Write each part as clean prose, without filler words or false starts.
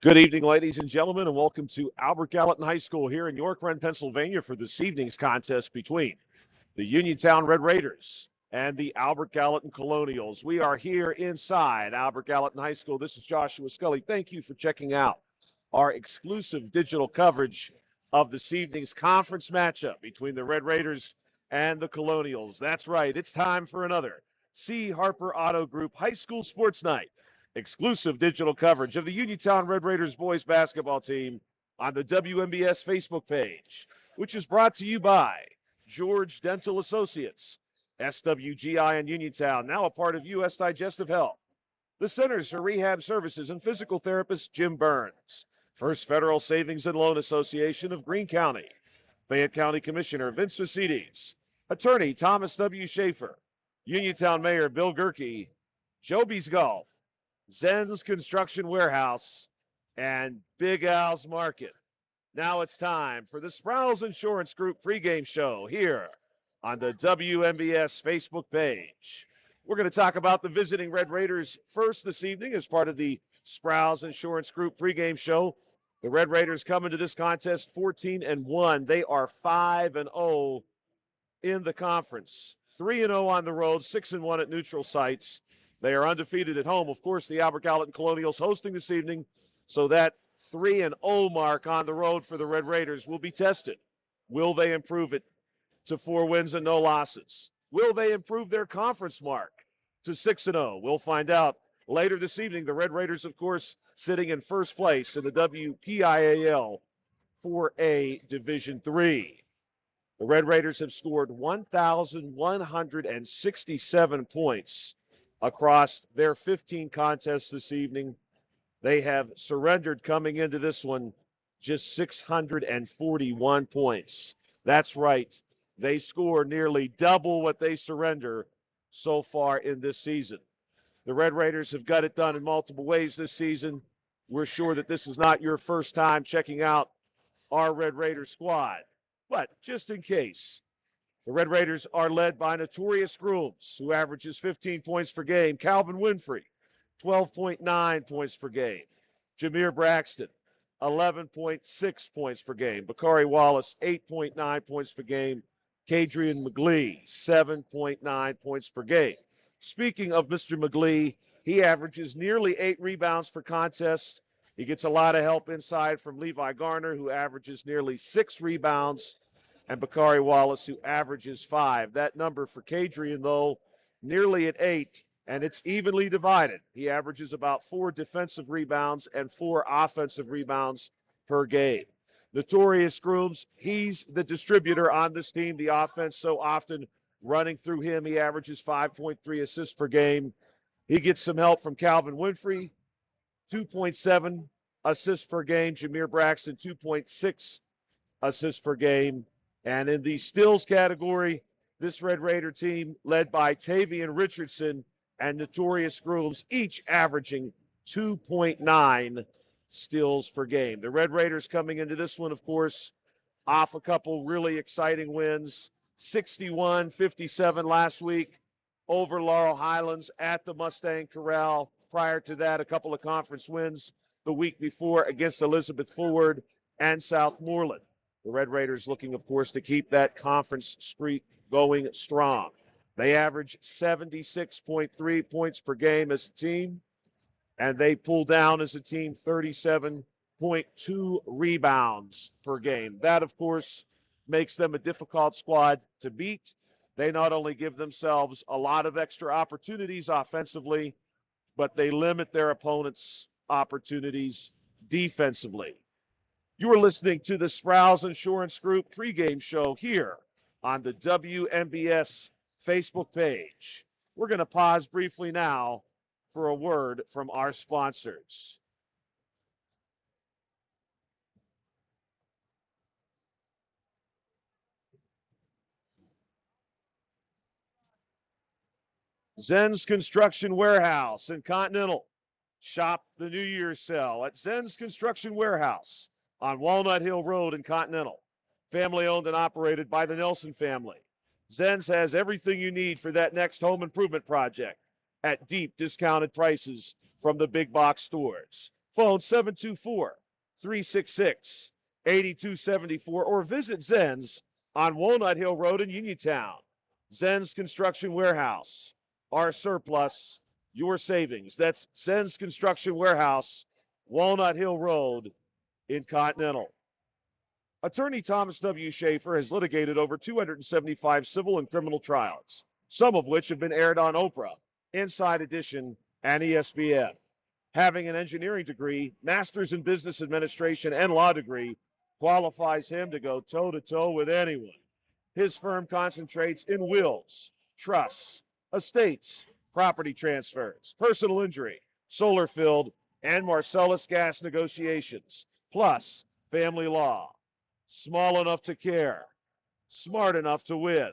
Good evening, ladies and gentlemen, and welcome to Albert Gallatin High School here in York Run, Pennsylvania for this evening's contest between the Uniontown Red Raiders and the Albert Gallatin Colonials. We are here inside Albert Gallatin High School. This is Joshua Scully. Thank you for checking out our exclusive digital coverage of this evening's conference matchup between the Red Raiders and the Colonials. That's right, it's time for another C. Harper Auto Group High School Sports Night. Exclusive digital coverage of the Uniontown Red Raiders boys basketball team on the WMBS Facebook page, which is brought to you by George Dental Associates, SWGI in Uniontown, now a part of U.S. Digestive Health, the Centers for Rehab Services and physical therapist Jim Burns, First Federal Savings and Loan Association of Greene County, Fayette County Commissioner Vince Vacides, Attorney Thomas W. Schaefer, Uniontown Mayor Bill Gerke, Joby's Golf, Zen's Construction Warehouse, and Big Al's Market. Now it's time for the Sprouse Insurance Group pregame show here on the WMBS Facebook page. We're going to talk about the visiting Red Raiders first this evening as part of the Sprouse Insurance Group pregame show. The Red Raiders come into this contest 14-1. They are 5-0 in the conference. 3-0 on the road, 6-1 at neutral sites. They are undefeated at home. Of course, the Albert Gallatin Colonials hosting this evening, so that 3-0 mark on the road for the Red Raiders will be tested. Will they improve it to 4 wins and no losses? Will they improve their conference mark to 6-0? We'll find out later this evening. The Red Raiders, of course, sitting in first place in the WPIAL 4A Division III. The Red Raiders have scored 1,167 points across their 15 contests this evening. They have surrendered coming into this one just 641 points. That's right. They score nearly double what they surrender so far in this season. The Red Raiders have got it done in multiple ways this season. We're sure that this is not your first time checking out our Red Raider squad. But just in case, the Red Raiders are led by Notorious Grooms, who averages 15 points per game. Calvin Winfrey, 12.9 points per game. Jameer Braxton, 11.6 points per game. Bakari Wallace, 8.9 points per game. Kadrian McGlee, 7.9 points per game. Speaking of Mr. McGlee, he averages nearly 8 rebounds per contest. He gets a lot of help inside from Levi Garner, who averages nearly 6 rebounds, and Bakari Wallace, who averages 5. That number for Kadrian, though, nearly at 8, and it's evenly divided. He averages about 4 defensive rebounds and 4 offensive rebounds per game. Notorious Grooms, he's the distributor on this team. The offense so often running through him. He averages 5.3 assists per game. He gets some help from Calvin Winfrey, 2.7 assists per game. Jameer Braxton, 2.6 assists per game. And in the steals category, this Red Raider team, led by Tavian Richardson and Notorious Grooms, each averaging 2.9 steals per game. The Red Raiders coming into this one, of course, off a couple really exciting wins. 61-57 last week over Laurel Highlands at the Mustang Corral. Prior to that, a couple of conference wins the week before against Elizabeth Forward and Southmoreland. The Red Raiders looking, of course, to keep that conference streak going strong. They average 76.3 points per game as a team, and they pull down as a team 37.2 rebounds per game. That, of course, makes them a difficult squad to beat. They not only give themselves a lot of extra opportunities offensively, but they limit their opponents' opportunities defensively. You are listening to the Sprouse Insurance Group pregame show here on the WMBS Facebook page. We're going to pause briefly now for a word from our sponsors. Zen's Construction Warehouse in Continental. Shop the New Year's sale at Zen's Construction Warehouse on Walnut Hill Road in Continental. Family owned and operated by the Nelson family. Zen's has everything you need for that next home improvement project. at deep discounted prices from the big box stores. Phone 724-366-8274 or visit Zen's on Walnut Hill Road in Uniontown. Zen's Construction Warehouse. Our surplus, your savings. That's Zen's Construction Warehouse, Walnut Hill Road in Continental. Attorney Thomas W. Schaefer has litigated over 275 civil and criminal trials, some of which have been aired on Oprah, Inside Edition, and ESPN. Having an engineering degree, master's in business administration, and law degree qualifies him to go toe-to-toe with anyone. His firm concentrates in wills, trusts, estates, property transfers, personal injury, solar field, and Marcellus gas negotiations, plus family law. Small enough to care, smart enough to win.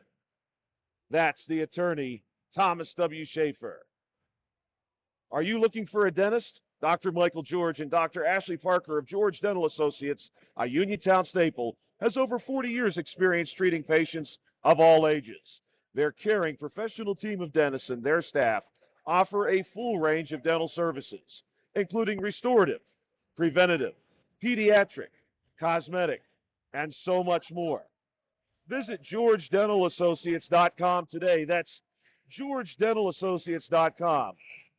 That's the attorney, Thomas W. Schaefer. Are you looking for a dentist? Dr. Michael George and Dr. Ashley Parker of George Dental Associates, a Uniontown staple, has over 40 years experience treating patients of all ages. Their caring professional team of dentists and their staff offer a full range of dental services, including restorative, preventative, pediatric, cosmetic, and so much more. Visit GeorgeDentalAssociates.com today. That's GeorgeDentalAssociates.com.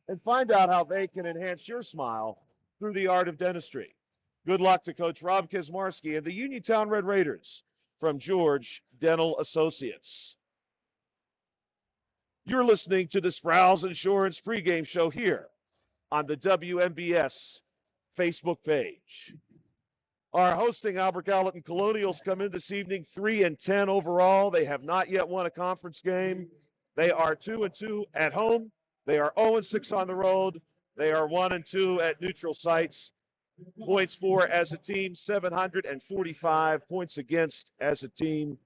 And find out how they can enhance your smile through the art of dentistry. Good luck to Coach Rob Kazmarski and the Uniontown Red Raiders from George Dental Associates. You're listening to the Sproul's Insurance pregame show here on the WMBS Facebook page. Our hosting Albert Gallatin Colonials come in this evening 3-10 overall. They have not yet won a conference game. They are 2-2 at home. They are 0-6 on the road. They are 1-2 at neutral sites. Points for as a team, 745. Points against as a team,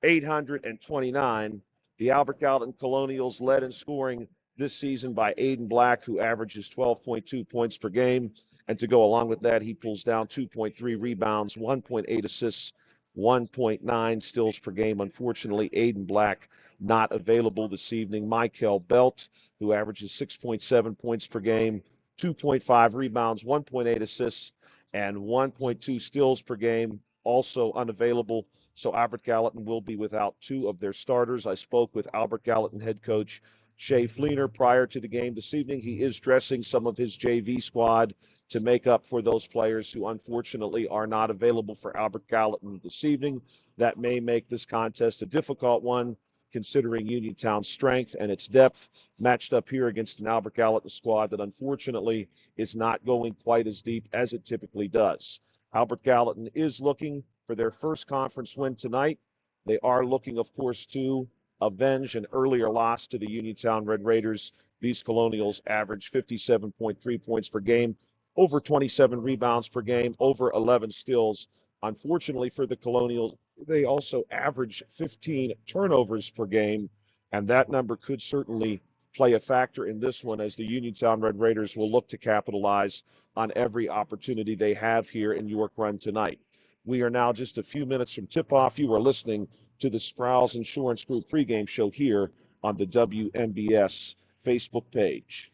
829. The Albert Gallatin Colonials led in scoring this season by Aiden Black, who averages 12.2 points per game. And to go along with that, he pulls down 2.3 rebounds, 1.8 assists, 1.9 steals per game. Unfortunately, Aiden Black not available this evening. Michael Belt, who averages 6.7 points per game, 2.5 rebounds, 1.8 assists, and 1.2 steals per game, also unavailable. So Albert Gallatin will be without two of their starters. I spoke with Albert Gallatin head coach Shay Fleener prior to the game this evening. He is dressing some of his JV squad to make up for those players who unfortunately are not available for Albert Gallatin this evening. That may make this contest a difficult one, considering Uniontown's strength and its depth, matched up here against an Albert Gallatin squad that unfortunately is not going quite as deep as it typically does. Albert Gallatin is looking for their first conference win tonight. They are looking, of course, to avenge an earlier loss to the Uniontown Red Raiders. These Colonials average 57.3 points per game, over 27 rebounds per game, over 11 steals. Unfortunately for the Colonials, they also average 15 turnovers per game, and that number could certainly play a factor in this one as the Uniontown Red Raiders will look to capitalize on every opportunity they have here in York Run tonight. We are now just a few minutes from tip-off. You are listening to the Sproul's Insurance Group pregame show here on the WMBS Facebook page.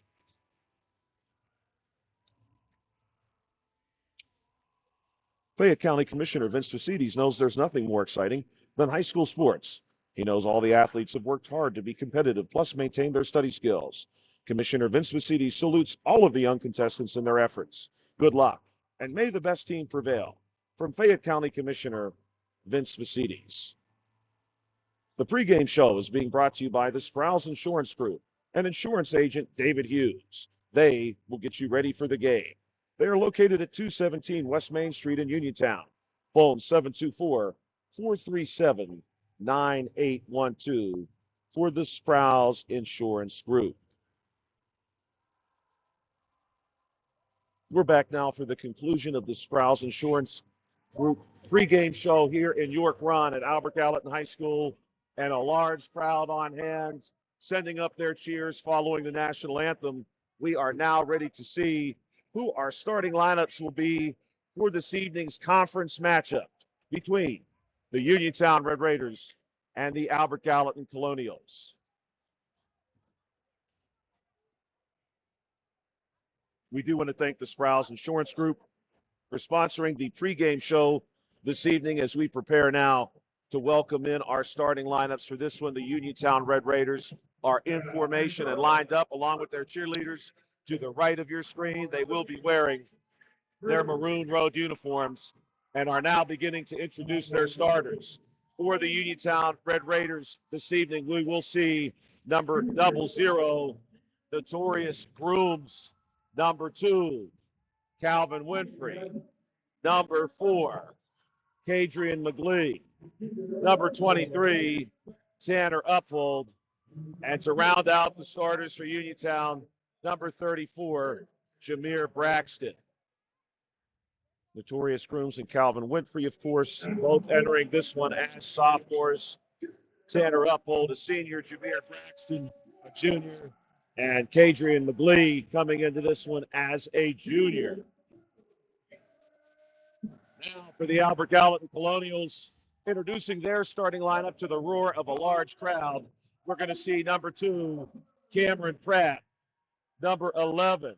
Fayette County Commissioner Vince Facilities knows there's nothing more exciting than high school sports. He knows all the athletes have worked hard to be competitive, plus maintain their study skills. Commissioner Vince Facilities salutes all of the young contestants in their efforts. Good luck, and may the best team prevail. From Fayette County Commissioner Vince Facilities. The pregame show is being brought to you by the Sproul's Insurance Group and insurance agent David Hughes. They will get you ready for the game. They are located at 217 West Main Street in Uniontown. Phone 724-437-9812 for the Sproul's Insurance Group. We're back now for the conclusion of the Sproul's Insurance Group pregame show here in York Run at Albert Gallatin High School, and a large crowd on hand sending up their cheers following the national anthem. We are now ready to see who our starting lineups will be for this evening's conference matchup between the Uniontown Red Raiders and the Albert Gallatin Colonials. We do want to thank the Sprouse Insurance Group for sponsoring the pregame show this evening as we prepare now to welcome in our starting lineups for this one. The Uniontown Red Raiders are in formation and lined up along with their cheerleaders to the right of your screen. They will be wearing their maroon road uniforms and are now beginning to introduce their starters. For the Uniontown Red Raiders this evening, we will see number 00, Notorious Grooms, number 2, Calvin Winfrey, number 4, Kadrian McGlee, number 23, Tanner Uphold, and to round out the starters for Uniontown, number 34, Jameer Braxton. Notorious Grooms and Calvin Winfrey, of course, both entering this one as sophomores. Tanner Uphold, a senior, Jameer Braxton, a junior, and Kadrian McGlee coming into this one as a junior. Now for the Albert Gallatin Colonials, introducing their starting lineup to the roar of a large crowd. We're going to see number 2, Cameron Pratt, number 11,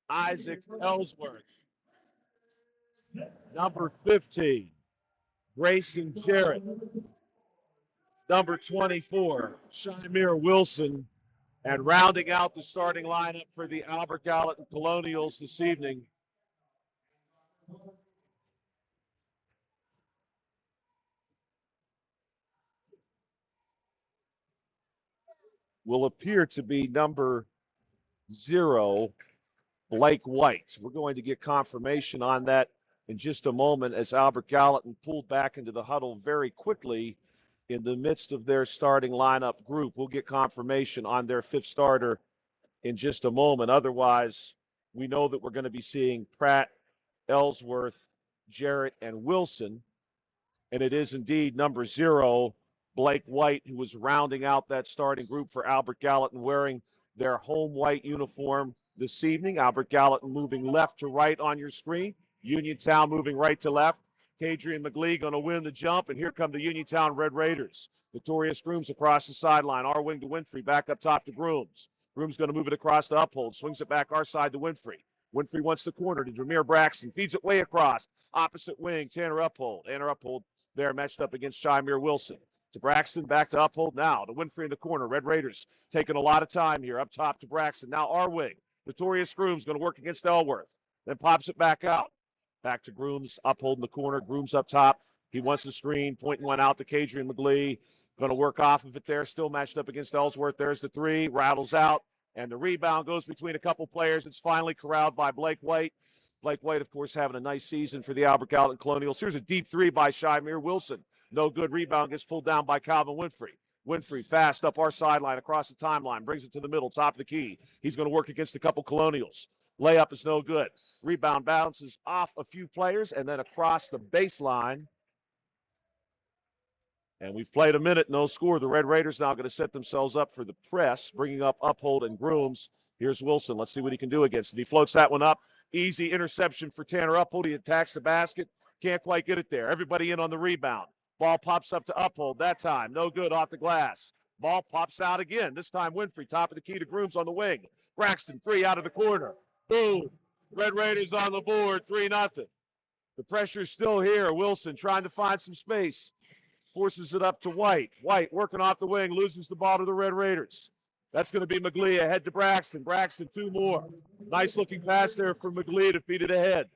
Isaac Ellsworth, number 15, Grayson Jarrett, number 24, Shamir Wilson, and rounding out the starting lineup for the Albert Gallatin Colonials this evening, will appear to be number 0, Blake White. We're going to get confirmation on that in just a moment as Albert Gallatin pulled back into the huddle very quickly in the midst of their starting lineup group. We'll get confirmation on their 5th starter in just a moment. Otherwise, we know that we're going to be seeing Pratt, Ellsworth, Jarrett, and Wilson. And it is indeed number 0, Blake White, who was rounding out that starting group for Albert Gallatin, wearing their home white uniform this evening. Albert Gallatin moving left to right on your screen. Uniontown moving right to left. Kadrian McGlee going to win the jump, and here come the Uniontown Red Raiders. Notorious Grooms across the sideline. Our wing to Winfrey, back up top to Grooms. Grooms going to move it across to Uphold, swings it back our side to Winfrey. Winfrey wants the corner to Jameer Braxton, feeds it way across. Opposite wing, Tanner Uphold. Tanner Uphold there matched up against Shamir Wilson. To Braxton, back to Uphold now. To Winfrey in the corner. Red Raiders taking a lot of time here. Up top to Braxton. Now our wing. Notorious Grooms going to work against Ellsworth. Then pops it back out. Back to Grooms. Uphold in the corner. Grooms up top. He wants the screen. Pointing one out to Kadrian McGlee. Going to work off of it there. Still matched up against Ellsworth. There's the 3. Rattles out. And the rebound goes between a couple players. It's finally corralled by Blake White. Blake White, of course, having a nice season for the Albert Gallatin Colonials. Here's a deep 3 by Shamir Wilson. No good. Rebound gets pulled down by Calvin Winfrey. Winfrey fast up our sideline across the timeline. Brings it to the middle, top of the key. He's going to work against a couple Colonials. Layup is no good. Rebound bounces off a few players and then across the baseline. And we've played a minute, no score. The Red Raiders now going to set themselves up for the press, bringing up Uphold and Grooms. Here's Wilson. Let's see what he can do against it. He floats that one up. Easy interception for Tanner Uphold. He attacks the basket. Can't quite get it there. Everybody in on the rebound. Ball pops up to Uphold that time. No good off the glass. Ball pops out again. This time Winfrey, top of the key to Grooms on the wing. Braxton, 3 out of the corner. Boom. Red Raiders on the board, 3-0. The pressure's still here. Wilson trying to find some space. Forces it up to White. White working off the wing, loses the ball to the Red Raiders. That's going to be McGlee ahead to Braxton. Braxton, 2 more. Nice looking pass there for McGlee to feed it ahead.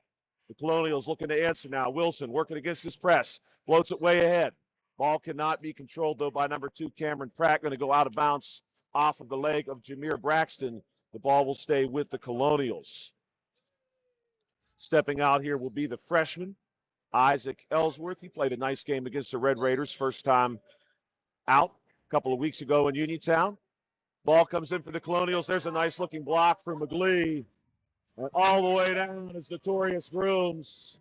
The Colonials looking to answer now. Wilson working against this press. Floats it way ahead. Ball cannot be controlled, though, by number 2, Cameron Pratt. Going to go out of bounds off of the leg of Jameer Braxton. The ball will stay with the Colonials. Stepping out here will be the freshman, Isaac Ellsworth. He played a nice game against the Red Raiders, first time out a couple of weeks ago in Uniontown. Ball comes in for the Colonials. There's a nice looking block for McGlee. And all the way down is Notorious Grooms.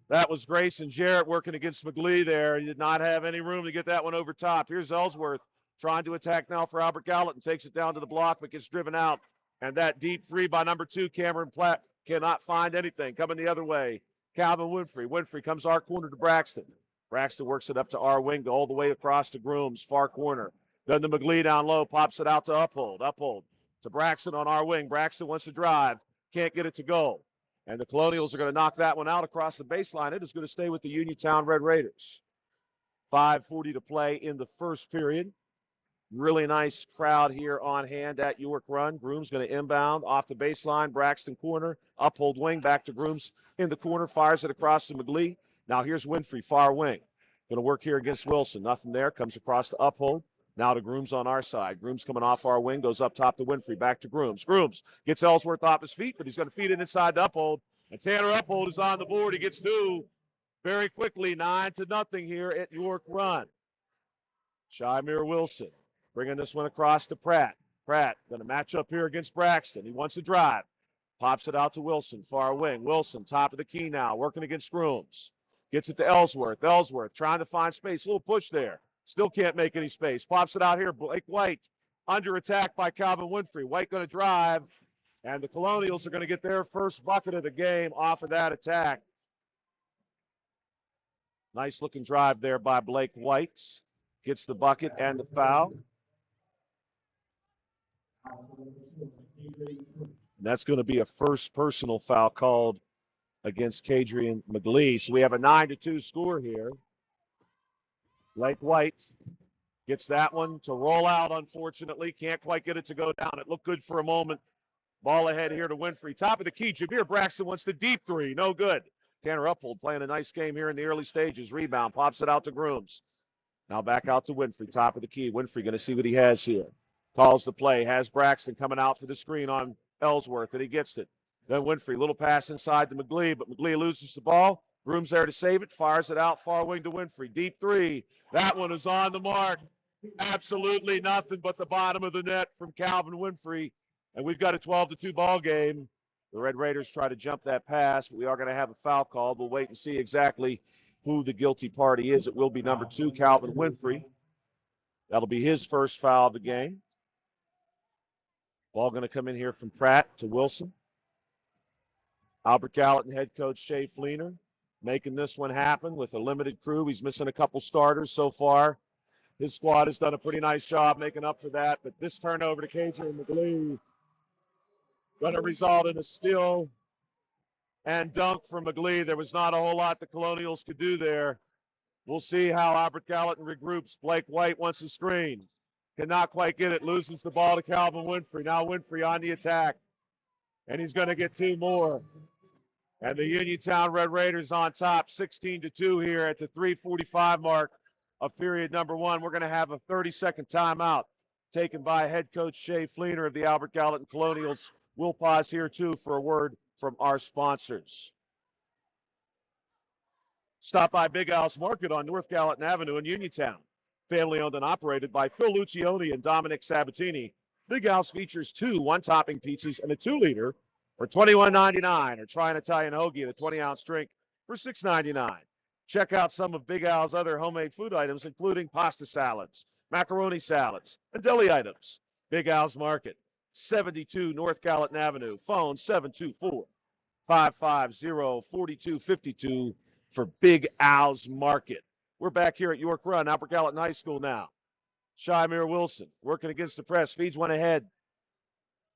That was Grayson Jarrett working against McGlee there. He did not have any room to get that one over top. Here's Ellsworth trying to attack now for Albert Gallatin. Takes it down to the block, but gets driven out. And that deep 3 by number 2, Cameron Pratt, cannot find anything. Coming the other way, Calvin Winfrey. Winfrey comes our corner to Braxton. Braxton works it up to our wing, all the way across to Grooms, far corner. Then to McGlee down low, pops it out to Uphold. Uphold To Braxton on our wing. Braxton wants to drive. Can't get it to go. And the Colonials are going to knock that one out across the baseline. It is going to stay with the Uniontown Red Raiders. 5:40 to play in the first period. Really nice crowd here on hand at York Run. Groom's going to inbound off the baseline. Braxton corner. Uphold wing. Back to Grooms in the corner. Fires it across to McGlee. Now here's Winfrey, far wing. Going to work here against Wilson. Nothing there. Comes across to Uphold. Now to Grooms on our side. Grooms coming off our wing. Goes up top to Winfrey. Back to Grooms. Grooms gets Ellsworth off his feet, but he's going to feed it inside to Uphold. And Tanner Uphold is on the board. He gets two very quickly. 9-0 here at York Run. Shymere Wilson bringing this one across to Pratt. Pratt going to match up here against Braxton. He wants to drive. Pops it out to Wilson, far wing. Wilson, top of the key now, working against Grooms. Gets it to Ellsworth. Ellsworth trying to find space. A little push there. Still can't make any space. Pops it out here. Blake White under attack by Calvin Winfrey. White going to drive, and the Colonials are going to get their first bucket of the game off of that attack. Nice looking drive there by Blake White. Gets the bucket and the foul. That's going to be a first personal foul called against Kadrian McGlee. So we have a 9-2 score here. Blake White gets that one to roll out, unfortunately. Can't quite get it to go down. It looked good for a moment. Ball ahead here to Winfrey. Top of the key. Jameer Braxton wants the deep three. No good. Tanner Uphold playing a nice game here in the early stages. Rebound. Pops it out to Grooms. Now back out to Winfrey. Top of the key. Winfrey going to see what he has here. Calls the play. Has Braxton coming out for the screen on Ellsworth, and he gets it. Then Winfrey, little pass inside to McGlee, but McGlee loses the ball. Groom's there to save it. Fires it out. Far wing to Winfrey. Deep three. That one is on the mark. Absolutely nothing but the bottom of the net from Calvin Winfrey. And we've got a 12-2 ball game. The Red Raiders try to jump that pass, but we are going to have a foul call. We'll wait and see exactly who the guilty party is. It will be number 2, Calvin Winfrey. That'll be his first foul of the game. Ball going to come in here from Pratt to Wilson. Albert Gallatin head coach Shea Fleener making this one happen with a limited crew. He's missing a couple starters so far. His squad has done a pretty nice job making up for that, but this turnover to KJ McGlee going to result in a steal and dunk from McGlee. There was not a whole lot the Colonials could do there. We'll see how Albert Gallatin regroups. Blake White wants a screen. Cannot quite get it. Loses the ball to Calvin Winfrey. Now Winfrey on the attack. And he's going to get 2 more. And the Uniontown Red Raiders on top, 16-2 here at the 3:45 mark of period number 1. We're going to have a 30-second timeout taken by head coach Shea Fleener of the Albert Gallatin Colonials. We'll pause here, too, for a word from our sponsors. Stop by Big Al's Market on North Gallatin Avenue in Uniontown. Family owned and operated by Phil Lucioni and Dominic Sabatini. Big Al's features 2 one-topping pizzas and a 2-liter for $21.99, or try an Italian hoagie and a 20-ounce drink for $6.99. Check out some of Big Al's other homemade food items, including pasta salads, macaroni salads, and deli items. Big Al's Market, 72 North Gallatin Avenue. Phone 724-550-4252 for Big Al's Market. We're back here at York Run, Albert Gallatin High School now. Shymere Wilson working against the press, feeds one ahead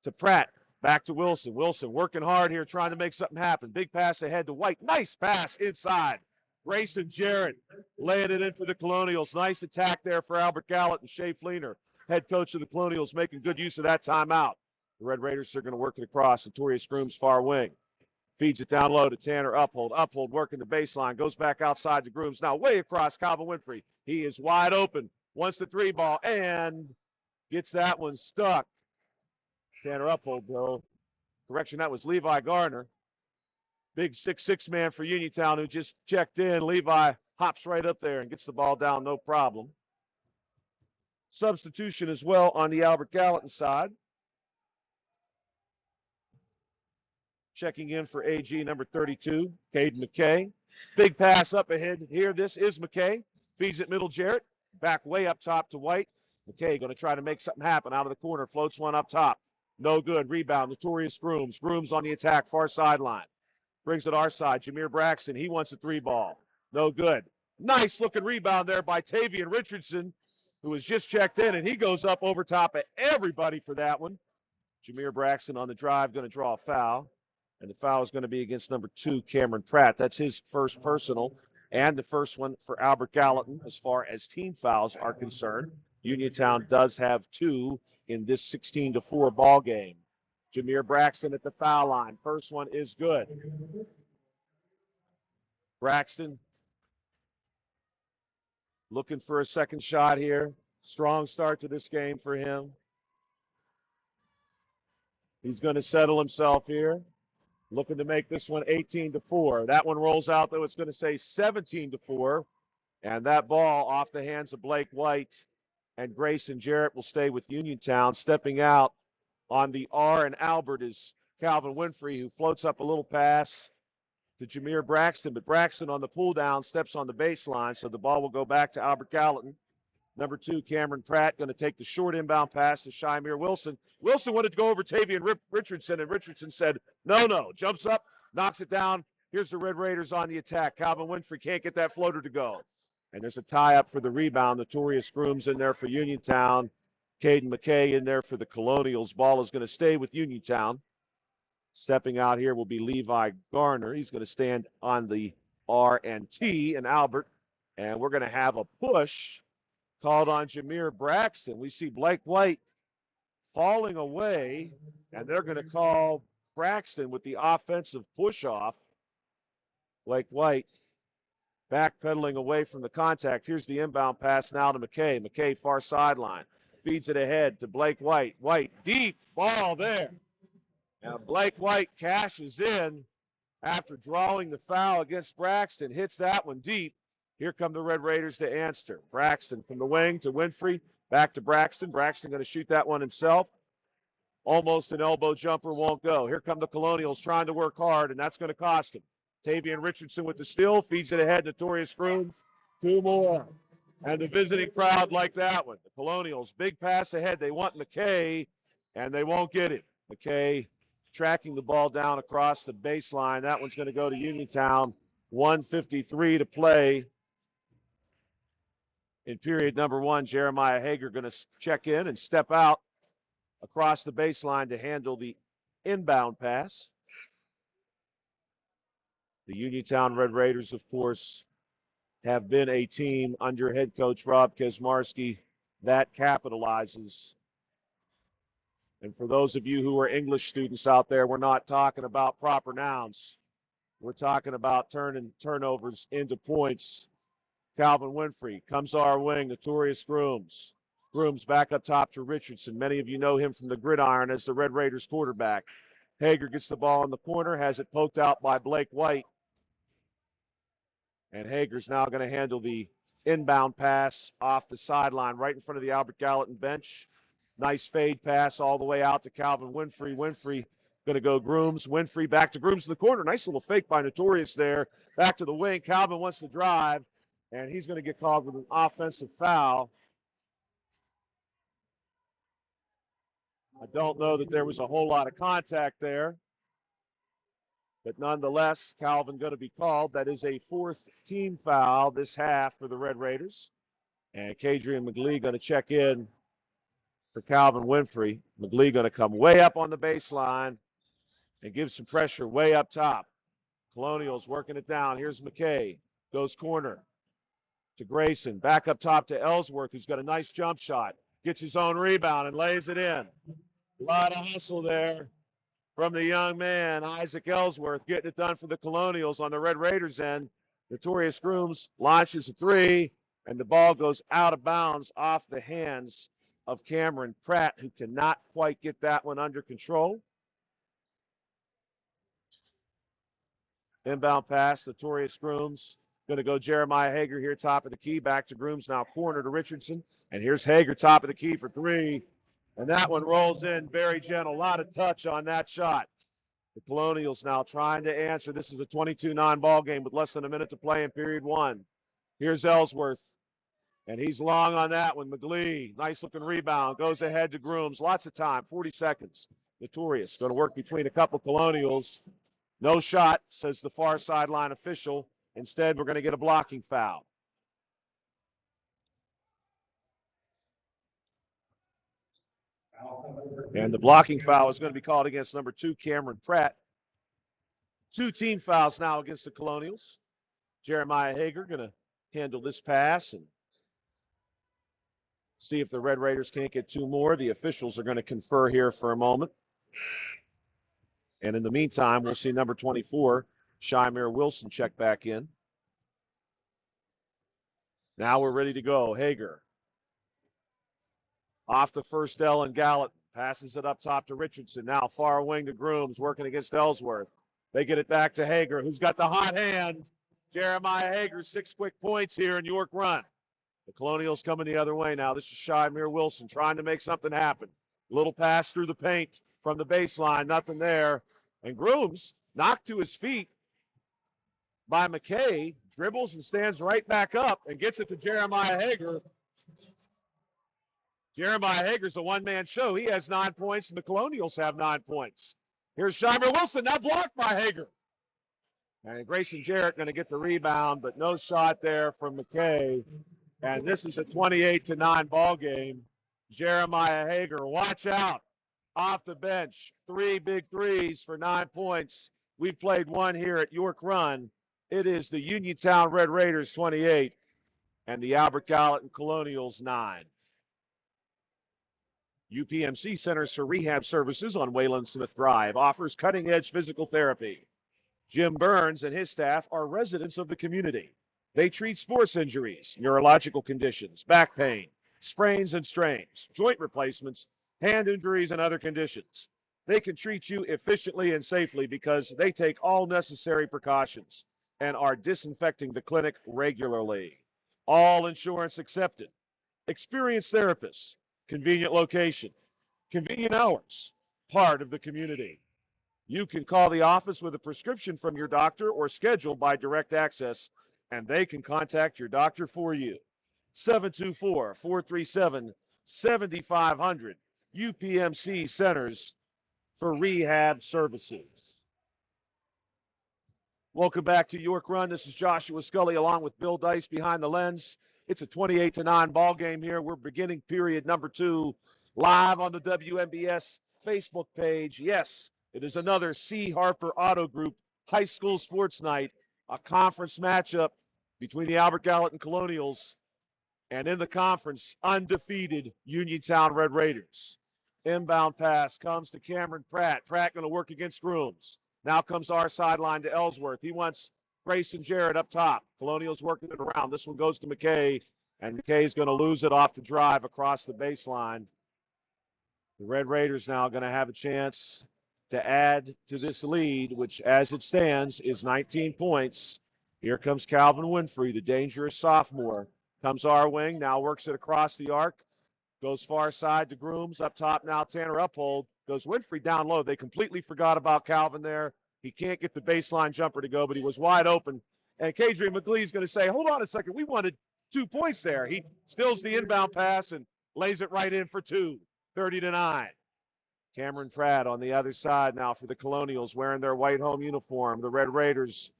to Pratt. Back to Wilson. Wilson working hard here, trying to make something happen. Big pass ahead to White. Nice pass inside. Grayson Jarrett laying it in for the Colonials. Nice attack there for Albert Gallatin. Shea Fleener, head coach of the Colonials, making good use of that timeout. The Red Raiders are going to work it across. Notorious Grooms far wing. Feeds it down low to Tanner Uphold. Uphold working the baseline. Goes back outside to Grooms. Now way across Calvin Winfrey. He is wide open. Wants the 3 ball and gets that one stuck. Tanner Uphold, though. Correction, that was Levi Garner. Big 6'6" man for Uniontown who just checked in. Levi hops right up there and gets the ball down, no problem. Substitution as well on the Albert Gallatin side. Checking in for AG number 32, Caden McKay. Big pass up ahead here. This is McKay. Feeds it middle Jarrett. Back way up top to White. McKay going to try to make something happen out of the corner. Floats one up top. No good. Rebound. Notorious Grooms. Grooms on the attack. Far sideline. Brings it our side. Jameer Braxton. He wants a 3 ball. No good. Nice looking rebound there by Tavian Richardson, who was just checked in, and he goes up over top of everybody for that one. Jameer Braxton on the drive going to draw a foul. And the foul is going to be against number 2, Cameron Pratt. That's his first personal and the first one for Albert Gallatin as far as team fouls are concerned. Uniontown does have 2 in this 16-4 ball game. Jameer Braxton at the foul line. First one is good. Braxton looking for a second shot here. Strong start to this game for him. He's going to settle himself here. Looking to make this one 18-4. That one rolls out, though. It's going to say 17-4. And that ball off the hands of Blake White and Grayson Jarrett will stay with Uniontown. Stepping out on the R and Albert is Calvin Winfrey, who floats up a little pass to Jameer Braxton. But Braxton on the pull down steps on the baseline, so the ball will go back to Albert Gallatin. Number 2, Cameron Pratt, going to take the short inbound pass to Shymir Wilson. Wilson wanted to go over Tavian Richardson, and Richardson said, no. Jumps up, knocks it down. Here's the Red Raiders on the attack. Calvin Winfrey can't get that floater to go. And there's a tie-up for the rebound. Notorious Grooms in there for Uniontown. Caden McKay in there for the Colonials. Ball is going to stay with Uniontown. Stepping out here will be Levi Garner. He's going to stand on the R and T and Albert. And we're going to have a push called on Jameer Braxton. We see Blake White falling away, and they're going to call Braxton with the offensive push-off. Blake White backpedaling away from the contact. Here's the inbound pass now to McKay. McKay far sideline. Feeds it ahead to Blake White. White, deep ball there. And Blake White cashes in after drawing the foul against Braxton. Hits that one deep. Here come the Red Raiders to answer. Braxton from the wing to Winfrey. Back to Braxton. Braxton going to shoot that one himself. Almost an elbow jumper, won't go. Here come the Colonials trying to work hard, and that's going to cost him. Tavian Richardson with the steal. Feeds it ahead. Notorious Grooms. 2 more. And the visiting crowd like that one. The Colonials, big pass ahead. They want McKay, and they won't get it. McKay tracking the ball down across the baseline. That one's going to go to Uniontown. 1:53 to play in period number 1. Jeremiah Hager going to check in and step out across the baseline to handle the inbound pass. The Uniontown Red Raiders, of course, have been a team under head coach Rob Kaczmarski that capitalizes. And for those of you who are English students out there, we're not talking about proper nouns. We're talking about turning turnovers into points. Calvin Winfrey comes our wing, Notorious Grooms. Grooms back up top to Richardson. Many of you know him from the gridiron as the Red Raiders quarterback. Hager gets the ball in the corner, has it poked out by Blake White. And Hager's now going to handle the inbound pass off the sideline right in front of the Albert Gallatin bench. Nice fade pass all the way out to Calvin Winfrey. Winfrey going to go Grooms. Winfrey back to Grooms in the corner. Nice little fake by Notorious there. Back to the wing. Calvin wants to drive, and he's going to get called with an offensive foul. I don't know that there was a whole lot of contact there. But nonetheless, Calvin going to be called. That is a 4th team foul this half for the Red Raiders. And Kadrian McGlee going to check in for Calvin Winfrey. McGlee going to come way up on the baseline and give some pressure way up top. Colonials working it down. Here's McKay. Goes corner to Grayson. Back up top to Ellsworth, who's got a nice jump shot. Gets his own rebound and lays it in. A lot of hustle there from the young man, Isaac Ellsworth, getting it done for the Colonials on the Red Raiders end. Notorious Grooms launches a 3, and the ball goes out of bounds off the hands of Cameron Pratt, who cannot quite get that one under control. Inbound pass, Notorious Grooms. Going to go Jeremiah Hager here, top of the key. Back to Grooms, now corner to Richardson. And here's Hager, top of the key for 3. And that one rolls in very gentle. A lot of touch on that shot. The Colonials now trying to answer. This is a 22-9 ball game with less than a minute to play in period 1. Here's Ellsworth. And he's long on that one. McGlee, nice looking rebound. Goes ahead to Grooms. Lots of time, 40 seconds. Notorious going to work between a couple Colonials. No shot, says the far sideline official. Instead, we're going to get a blocking foul. And the blocking foul is going to be called against number 2, Cameron Pratt. 2 team fouls now against the Colonials. Jeremiah Hager going to handle this pass and see if the Red Raiders can't get 2 more. The officials are going to confer here for a moment. And in the meantime, we'll see number 24, Shymir Wilson, check back in. Now we're ready to go. Hager off the first L and Gallatin. Passes it up top to Richardson. Now far wing to Grooms, working against Ellsworth. They get it back to Hager, who's got the hot hand. Jeremiah Hager, 6 quick points here in York Run. The Colonials coming the other way now. This is Shymir Wilson trying to make something happen. Little pass through the paint from the baseline, nothing there. And Grooms knocked to his feet by McKay, dribbles and stands right back up and gets it to Jeremiah Hager. Jeremiah Hager's a one-man show. He has 9 points, and the Colonials have 9 points. Here's Shymir Wilson, now blocked by Hager. And Grayson Jarrett going to get the rebound, but no shot there from McKay. And this is a 28-9 ball game. Jeremiah Hager, watch out. Off the bench, 3 big threes for 9 points. We've played 1 here at York Run. It is the Uniontown Red Raiders 28 and the Albert Gallatin Colonials 9. UPMC Centers for Rehab Services on Wayland Smith Drive offers cutting-edge physical therapy. Jim Burns and his staff are residents of the community. They treat sports injuries, neurological conditions, back pain, sprains and strains, joint replacements, hand injuries, and other conditions. They can treat you efficiently and safely because they take all necessary precautions and are disinfecting the clinic regularly. All insurance accepted. Experienced therapists, convenient location, convenient hours, part of the community. You can call the office with a prescription from your doctor or schedule by direct access, and they can contact your doctor for you. 724-437-7500, UPMC Centers for Rehab Services. Welcome back to York Run. This is Joshua Scully along with Bill Dice behind the lens. It's a 28-9 ball game here. We're beginning period number 2 live on the WMBS Facebook page. Yes, it is another C. Harper Auto Group high school sports night, a conference matchup between the Albert Gallatin Colonials and in the conference, undefeated Uniontown Red Raiders. Inbound pass comes to Cameron Pratt. Pratt going to work against Grooms. Now comes our sideline to Ellsworth. He wants Grayson Jarrett up top. Colonials working it around. This one goes to McKay, and McKay's going to lose it off the drive across the baseline. The Red Raiders now going to have a chance to add to this lead, which as it stands is 19 points. Here comes Calvin Winfrey, the dangerous sophomore. Comes our wing, now works it across the arc. Goes far side to Grooms. Up top now, Tanner Uphold. Goes Winfrey down low. They completely forgot about Calvin there. He can't get the baseline jumper to go, but he was wide open. And Kadrian McGlee's going to say, hold on a second. We wanted 2 points there. He steals the inbound pass and lays it right in for 2, 30-9. Cameron Pratt on the other side now for the Colonials, wearing their white home uniform. The Red Raiders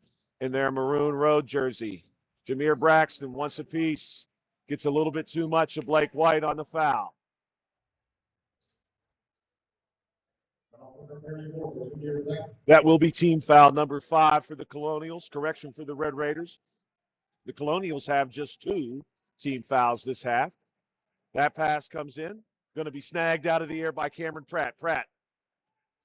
in their maroon road jersey. Jameer Braxton wants a piece. Gets a little bit too much of Blake White on the foul. That will be team foul number 5 for the Colonials. Correction for the Red Raiders. The Colonials have just 2 team fouls this half. That pass comes in. Going to be snagged out of the air by Cameron Pratt. Pratt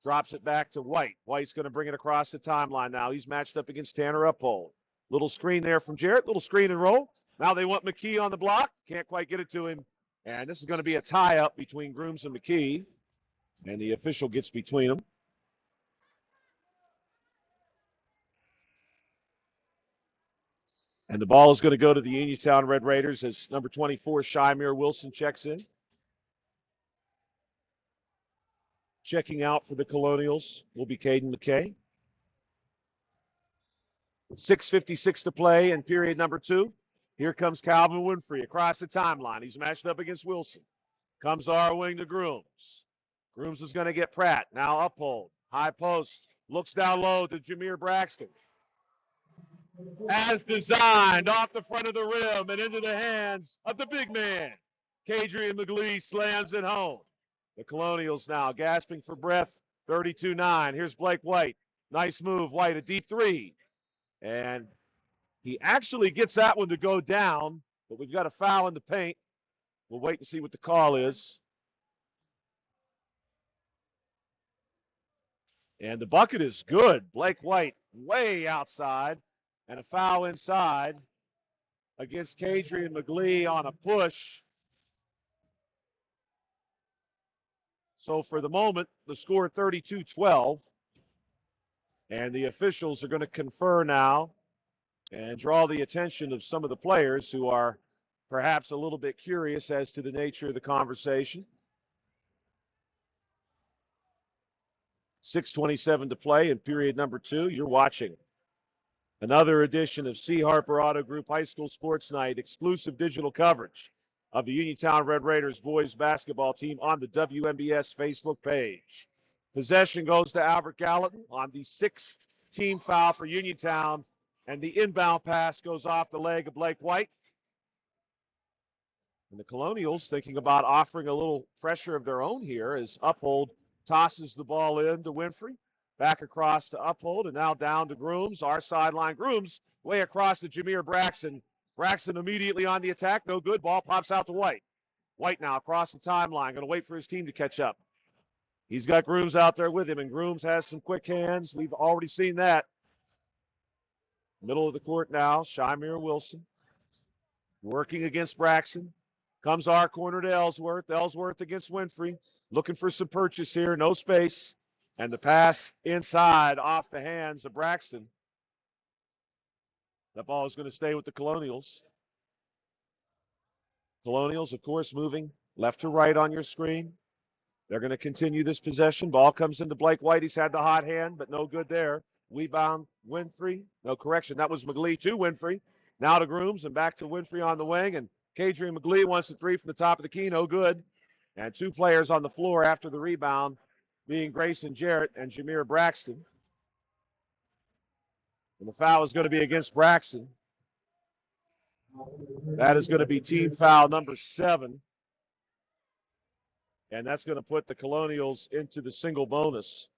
drops it back to White. White's going to bring it across the timeline now. He's matched up against Tanner Uphold. Little screen there from Jarrett. Little screen and roll. Now they want McKee on the block. Can't quite get it to him. And this is going to be a tie-up between Grooms and McKee. And the official gets between them. And the ball is going to go to the Uniontown Red Raiders as number 24, Shymir Wilson, checks in. Checking out for the Colonials will be Caden McKay. 6:56 to play in period number 2. Here comes Calvin Winfrey across the timeline. He's matched up against Wilson. Comes our wing to Grooms. Grooms is going to get Pratt. Now Uphold. High post. Looks down low to Jameer Braxton. As designed, off the front of the rim and into the hands of the big man. Kadrian McGlee slams it home. The Colonials now gasping for breath. 32-9. Here's Blake White. Nice move. White, a deep three. And he actually gets that one to go down, but we've got a foul in the paint. We'll wait and see what the call is. And the bucket is good. Blake White way outside, and a foul inside against Kadrian McGlee on a push. So for the moment, the score 32-12. And the officials are going to confer now and draw the attention of some of the players who are perhaps a little bit curious as to the nature of the conversation. 6:27 to play in period number 2. You're watching another edition of C. Harper Auto Group High School Sports Night, exclusive digital coverage of the Uniontown Red Raiders boys basketball team on the WMBS Facebook page. Possession goes to Albert Gallatin on the 6th team foul for Uniontown, and the inbound pass goes off the leg of Blake White. And the Colonials thinking about offering a little pressure of their own here as Uphold tosses the ball in to Winfrey. Back across to Uphold, and now down to Grooms. Our sideline. Grooms way across to Jameer Braxton. Braxton immediately on the attack. No good. Ball pops out to White. White now across the timeline. Going to wait for his team to catch up. He's got Grooms out there with him, and Grooms has some quick hands. We've already seen that. Middle of the court now. Shymir Wilson working against Braxton. Comes our corner to Ellsworth. Ellsworth against Winfrey. Looking for some purchase here. No space. And the pass inside off the hands of Braxton. That ball is going to stay with the Colonials. Colonials, of course, moving left to right on your screen. They're going to continue this possession. Ball comes into Blake White. He's had the hot hand, but no good there. Rebound, Winfrey. No correction. That was McGlee to Winfrey. Now to Grooms and back to Winfrey on the wing. And Kadrian McGlee wants the three from the top of the key. No good. And two players on the floor after the rebound, being Grayson Jarrett and Jameer Braxton. And the foul is going to be against Braxton. That is going to be team foul number 7. And that's going to put the Colonials into the single bonus.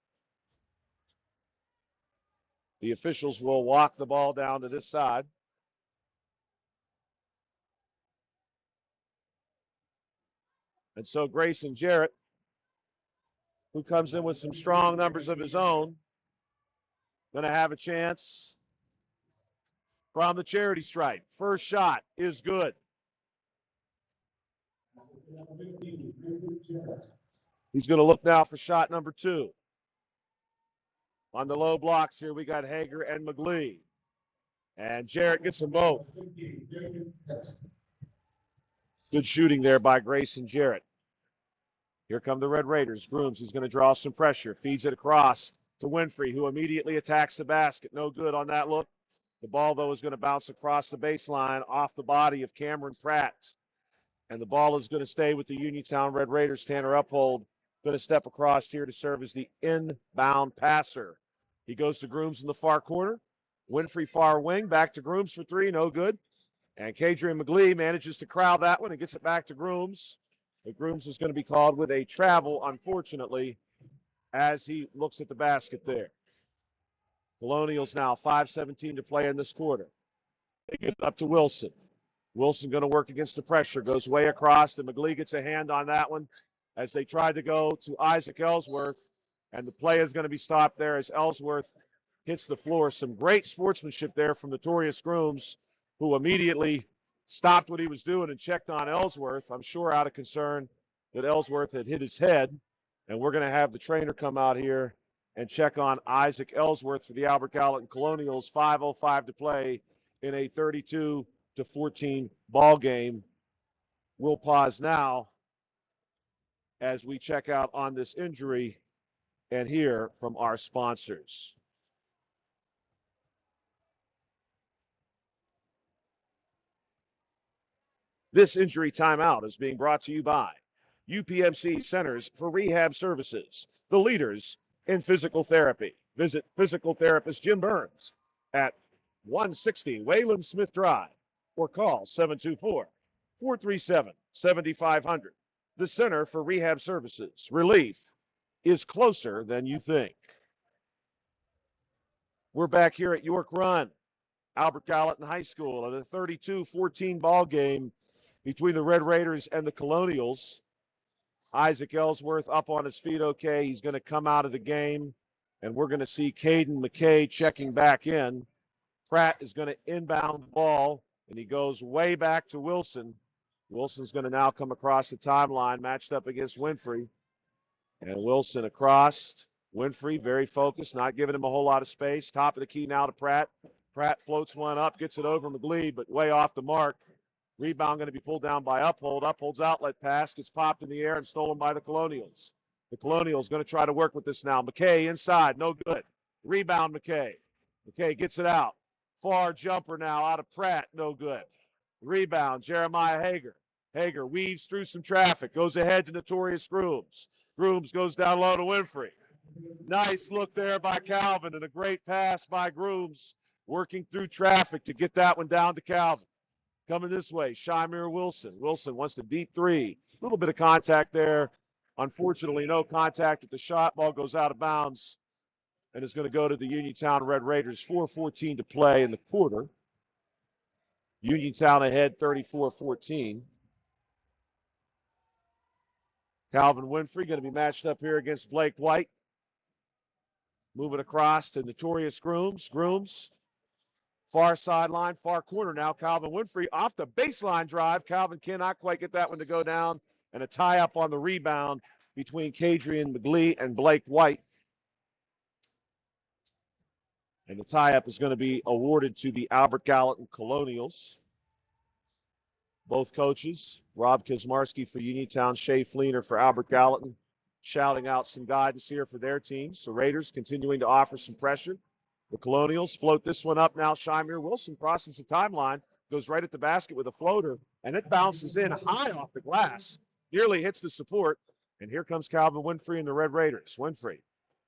The officials will walk the ball down to this side. And so Grayson Jarrett, who comes in with some strong numbers of his own, going to have a chance from the charity stripe. First shot is good. He's going to look now for shot number 2. On the low blocks here, we got Hager and McGlee. And Jarrett gets them both. Good shooting there by Grayson Jarrett. Here come the Red Raiders. Grooms, he's going to draw some pressure. Feeds it across to Winfrey, who immediately attacks the basket. No good on that look. The ball, though, is going to bounce across the baseline off the body of Cameron Pratt. And the ball is going to stay with the Uniontown Red Raiders. Tanner Uphold going to step across here to serve as the inbound passer. He goes to Grooms in the far corner. Winfrey far wing. Back to Grooms for 3. No good. And Kadrian McGlee manages to crowd that one and gets it back to Grooms. But Grooms is going to be called with a travel, unfortunately, as he looks at the basket there. Colonials now 5:17 to play in this quarter. They get it up to Wilson. Wilson going to work against the pressure. Goes way across, and McGlee gets a hand on that one as they tried to go to Isaac Ellsworth. And the play is going to be stopped there as Ellsworth hits the floor. Some great sportsmanship there from Notorious Grooms, who immediately stopped what he was doing and checked on Ellsworth. I'm sure out of concern that Ellsworth had hit his head. And we're going to have the trainer come out here and check on Isaac Ellsworth for the Albert Gallatin Colonials. 5:05 to play in a 32-14 ball game. We'll pause now as we check out on this injury and hear from our sponsors. This injury timeout is being brought to you by UPMC Centers for Rehab Services, the leaders in physical therapy. Visit physical therapist Jim Burns at 160 Wayland Smith Drive or call 724-437-7500. the Center for Rehab Services. Relief is closer than you think. We're back here at York Run, Albert Gallatin High School, at a 32-14 ball game between the Red Raiders and the Colonials. Isaac Ellsworth up on his feet okay. He's going to come out of the game, and we're going to see Caden McKay checking back in. Pratt is going to inbound the ball, and he goes way back to Wilson. Wilson's going to now come across the timeline, matched up against Winfrey. And Wilson across. Winfrey very focused, not giving him a whole lot of space. Top of the key now to Pratt. Pratt floats one up, gets it over McGlee, but way off the mark. Rebound going to be pulled down by Uphold. Uphold's outlet pass gets popped in the air and stolen by the Colonials. The Colonials going to try to work with this now. McKay inside, no good. Rebound McKay. McKay gets it out. Far jumper now out of Pratt, no good. Rebound, Jeremiah Hager. Hager weaves through some traffic, goes ahead to Notorious Grooms. Grooms goes down low to Winfrey. Nice look there by Calvin and a great pass by Grooms, working through traffic to get that one down to Calvin. Coming this way, Shymir Wilson. Wilson wants the deep three. A little bit of contact there. Unfortunately, no contact at the shot. Ball goes out of bounds and is going to go to the Uniontown Red Raiders. 4:14 to play in the quarter. Uniontown ahead 34-14. Calvin Winfrey going to be matched up here against Blake White. Moving across to Notorious Grooms. Grooms, far sideline, far corner now. Calvin Winfrey off the baseline drive. Calvin cannot quite get that one to go down. And a tie-up on the rebound between Kadrian McGlee and Blake White. And the tie-up is going to be awarded to the Albert Gallatin Colonials. Both coaches, Rob Kizmarski for Uniontown, Shea Fleener for Albert Gallatin, shouting out some guidance here for their teams. The Raiders continuing to offer some pressure. The Colonials float this one up now. Shymir Wilson crosses the timeline, goes right at the basket with a floater, and it bounces in high off the glass. Nearly hits the support. And here comes Calvin Winfrey and the Red Raiders. Winfrey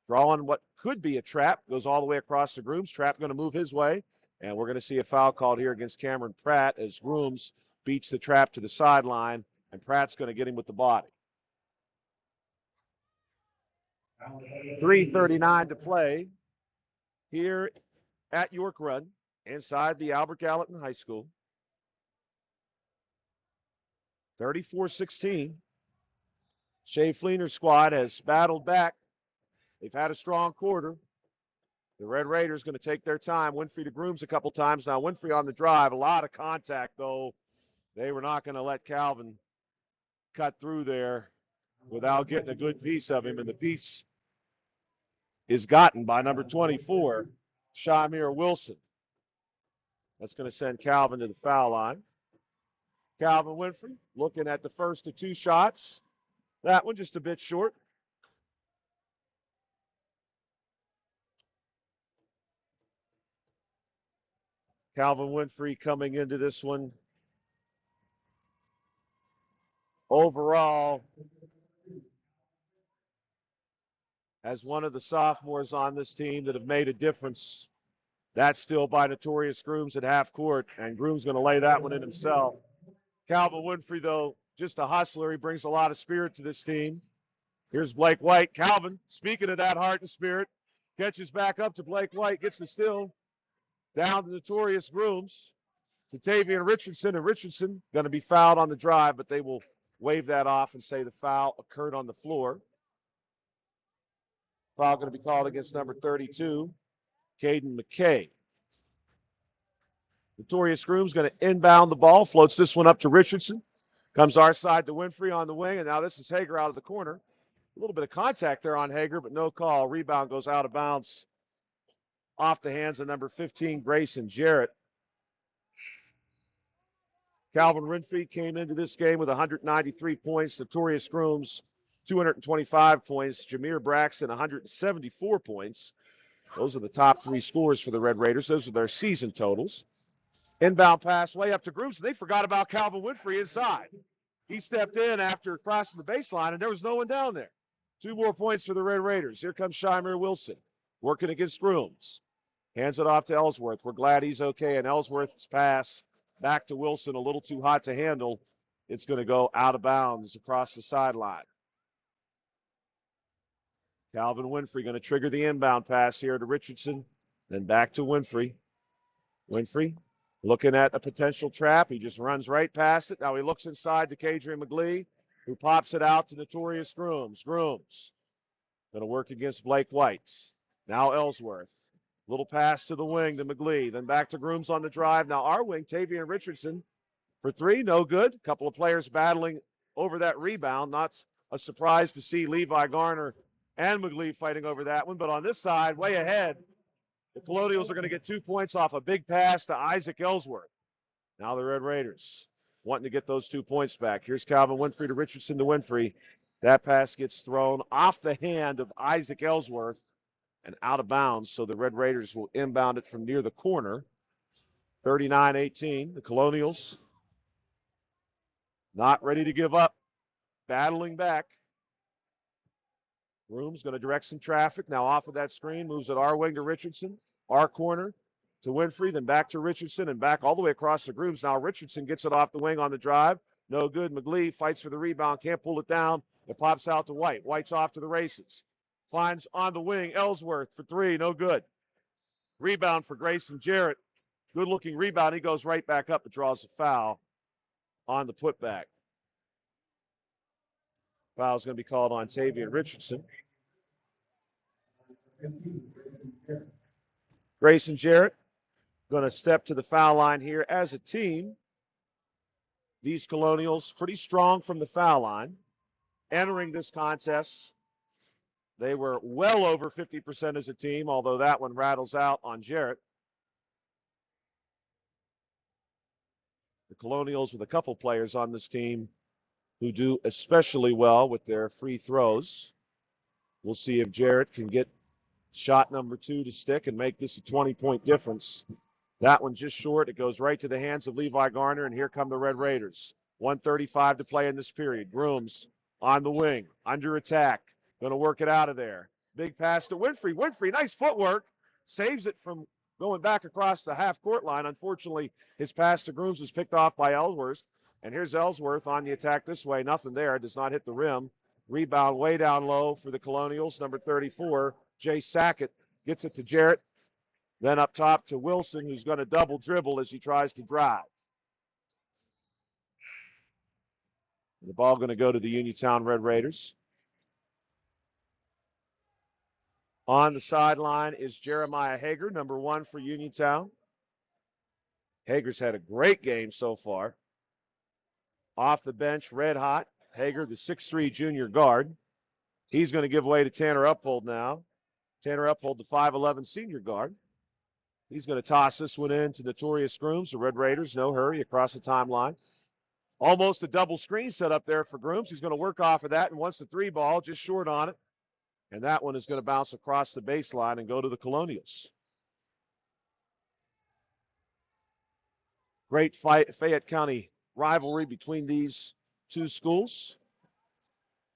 drawing what could be a trap, goes all the way across the Grooms. Trap going to move his way, and we're going to see a foul called here against Cameron Pratt as Grooms beats the trap to the sideline, and Pratt's going to get him with the body. 3:39 to play here at York Run inside the Albert Gallatin High School. 34-16. Shea Fleener's squad has battled back. They've had a strong quarter. The Red Raiders going to take their time. Winfrey to Grooms a couple times now. Winfrey on the drive. A lot of contact, though. They were not going to let Calvin cut through there without getting a good piece of him. And the piece is gotten by number 24, Shymir Wilson. That's going to send Calvin to the foul line. Calvin Winfrey looking at the first of two shots. That one just a bit short. Calvin Winfrey coming into this one overall as one of the sophomores on this team that have made a difference. That's still by Notorious Grooms at half court, and Grooms going to lay that one in himself. Calvin Winfrey, though, just a hustler. He brings a lot of spirit to this team. Here's Blake White. Calvin, speaking of that heart and spirit, catches back up to Blake White, gets the steal. Down to Notorious Grooms to Tavian Richardson, and Richardson going to be fouled on the drive, but they will wave that off and say the foul occurred on the floor. Foul going to be called against number 32, Caden McKay. Notorious Grooms going to inbound the ball, floats this one up to Richardson. Comes our side to Winfrey on the wing, and now this is Hager out of the corner. A little bit of contact there on Hager, but no call. Rebound goes out of bounds off the hands of number 15, Grayson Jarrett. Calvin Winfrey came into this game with 193 points. Notorious Grooms, 225 points. Jameer Braxton, 174 points. Those are the top three scores for the Red Raiders. Those are their season totals. Inbound pass way up to Grooms. They forgot about Calvin Winfrey inside. He stepped in after crossing the baseline, and there was no one down there. 2 more points for the Red Raiders. Here comes Shymir Wilson working against Grooms. Hands it off to Ellsworth. We're glad he's okay, and Ellsworth's pass back to Wilson, a little too hot to handle, It's going to go out of bounds across the sideline. Calvin Winfrey going to trigger the inbound pass here to Richardson, then back to Winfrey. Winfrey looking at a potential trap. He just runs right past it. Now he looks inside to Kadrian McGlee, who pops it out to Notorious Grooms. Grooms going to work against Blake White. Now Ellsworth. Little pass to the wing to McGlee. Then back to Grooms on the drive. Now our wing, Tavian Richardson, for three, no good. A couple of players battling over that rebound. Not a surprise to see Levi Garner and McGlee fighting over that one. But on this side, way ahead, the Colonials are going to get 2 points off a big pass to Isaac Ellsworth. Now the Red Raiders wanting to get those 2 points back. Here's Calvin Winfrey to Richardson to Winfrey. That pass gets thrown off the hand of Isaac Ellsworth and out of bounds, so the Red Raiders will inbound it from near the corner. 39-18. The Colonials not ready to give up, battling back. Room's going to direct some traffic. Now off of that screen, moves it our wing to Richardson, our corner to Winfrey, then back to Richardson, and back all the way across the grooves. Now Richardson gets it off the wing on the drive. No good. McGlee fights for the rebound, can't pull it down. It pops out to White. White's off to the races. Finds on the wing Ellsworth for three, no good. Rebound for Grayson Jarrett. Good-looking rebound. He goes right back up and draws a foul on the putback. Foul's going to be called on Tavian Richardson. Grayson Jarrett going to step to the foul line here as a team. These Colonials pretty strong from the foul line. Entering this contest, they were well over 50% as a team, although that one rattles out on Jarrett. The Colonials with a couple players on this team who do especially well with their free throws. We'll see if Jarrett can get shot number 2 to stick and make this a 20-point difference. That one just short. It goes right to the hands of Levi Garner, and here come the Red Raiders. 1:35 to play in this period. Grooms on the wing, under attack. Going to work it out of there. Big pass to Winfrey. Winfrey, nice footwork. Saves it from going back across the half-court line. Unfortunately, his pass to Grooms was picked off by Ellsworth. And here's Ellsworth on the attack this way. Nothing there. Does not hit the rim. Rebound way down low for the Colonials. Number 34, Jay Sackett, gets it to Jarrett. Then up top to Wilson, who's going to double dribble as he tries to drive. The ball going to go to the Uniontown Red Raiders. On the sideline is Jeremiah Hager, number 1 for Uniontown. Hager's had a great game so far. Off the bench, red hot. Hager, the 6'3 junior guard. He's going to give way to Tanner Uphold now. Tanner Uphold, the 5'11 senior guard. He's going to toss this one in to Notorious Grooms. The Red Raiders, no hurry, across the timeline. Almost a double screen set up there for Grooms. He's going to work off of that and wants the 3 ball, just short on it. And that one is going to bounce across the baseline and go to the Colonials. Great Fayette County rivalry between these two schools.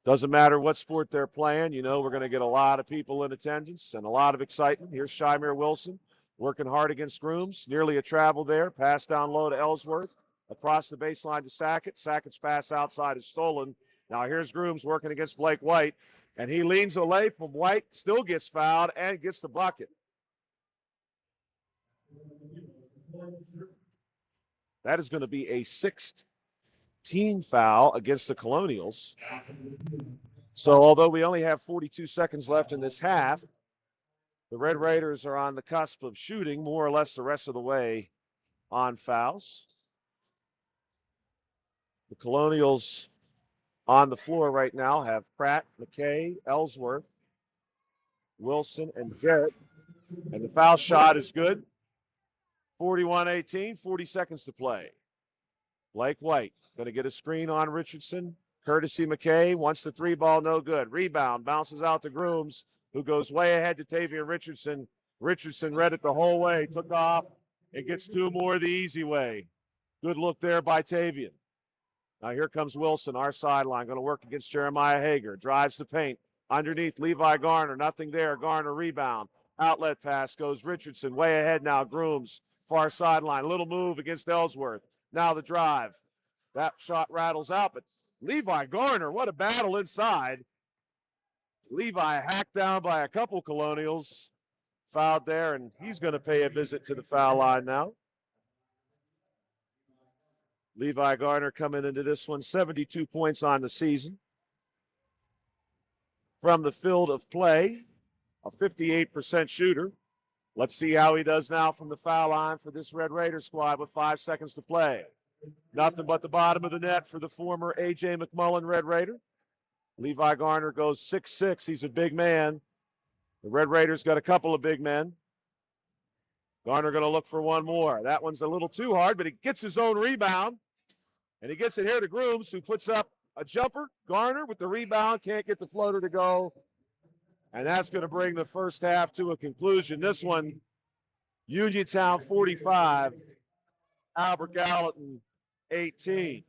Doesn't matter what sport they're playing. You know, we're going to get a lot of people in attendance and a lot of excitement. Here's Shymir Wilson working hard against Grooms. Nearly a travel there. Pass down low to Ellsworth. Across the baseline to Sackett. Sackett's pass outside is stolen. Now here's Grooms working against Blake White. And he leans away from White, still gets fouled, and gets the bucket. That is going to be a 6th team foul against the Colonials. So although we only have 42 seconds left in this half, the Red Raiders are on the cusp of shooting more or less the rest of the way on fouls. The Colonials on the floor right now have Pratt, McKay, Ellsworth, Wilson, and Jarrett. And the foul shot is good. 41-18, 40 seconds to play. Blake White going to get a screen on Richardson. Courtesy McKay wants the 3 ball, no good. Rebound, bounces out to Grooms, who goes way ahead to Tavian Richardson. Richardson read it the whole way, took off, and gets 2 more the easy way. Good look there by Tavian. Now here comes Wilson, our sideline, going to work against Jeremiah Hager. Drives the paint. Underneath Levi Garner, nothing there. Garner rebound. Outlet pass goes Richardson. Way ahead now, Grooms, far sideline. Little move against Ellsworth. Now the drive. That shot rattles out, but Levi Garner, what a battle inside. Levi hacked down by a couple Colonials, fouled there, and he's going to pay a visit to the foul line now. Levi Garner coming into this one, 72 points on the season. From the field of play, a 58% shooter. Let's see how he does now from the foul line for this Red Raider squad with 5 seconds to play. Nothing but the bottom of the net for the former A.J. McMullen Red Raider. Levi Garner goes 6'6". He's a big man. The Red Raiders got a couple of big men. Garner going to look for one more. That one's a little too hard, but he gets his own rebound. And he gets it here to Grooms, who puts up a jumper. Garner with the rebound, can't get the floater to go. And that's going to bring the first half to a conclusion. This one, Uniontown 45, Albert Gallatin 18.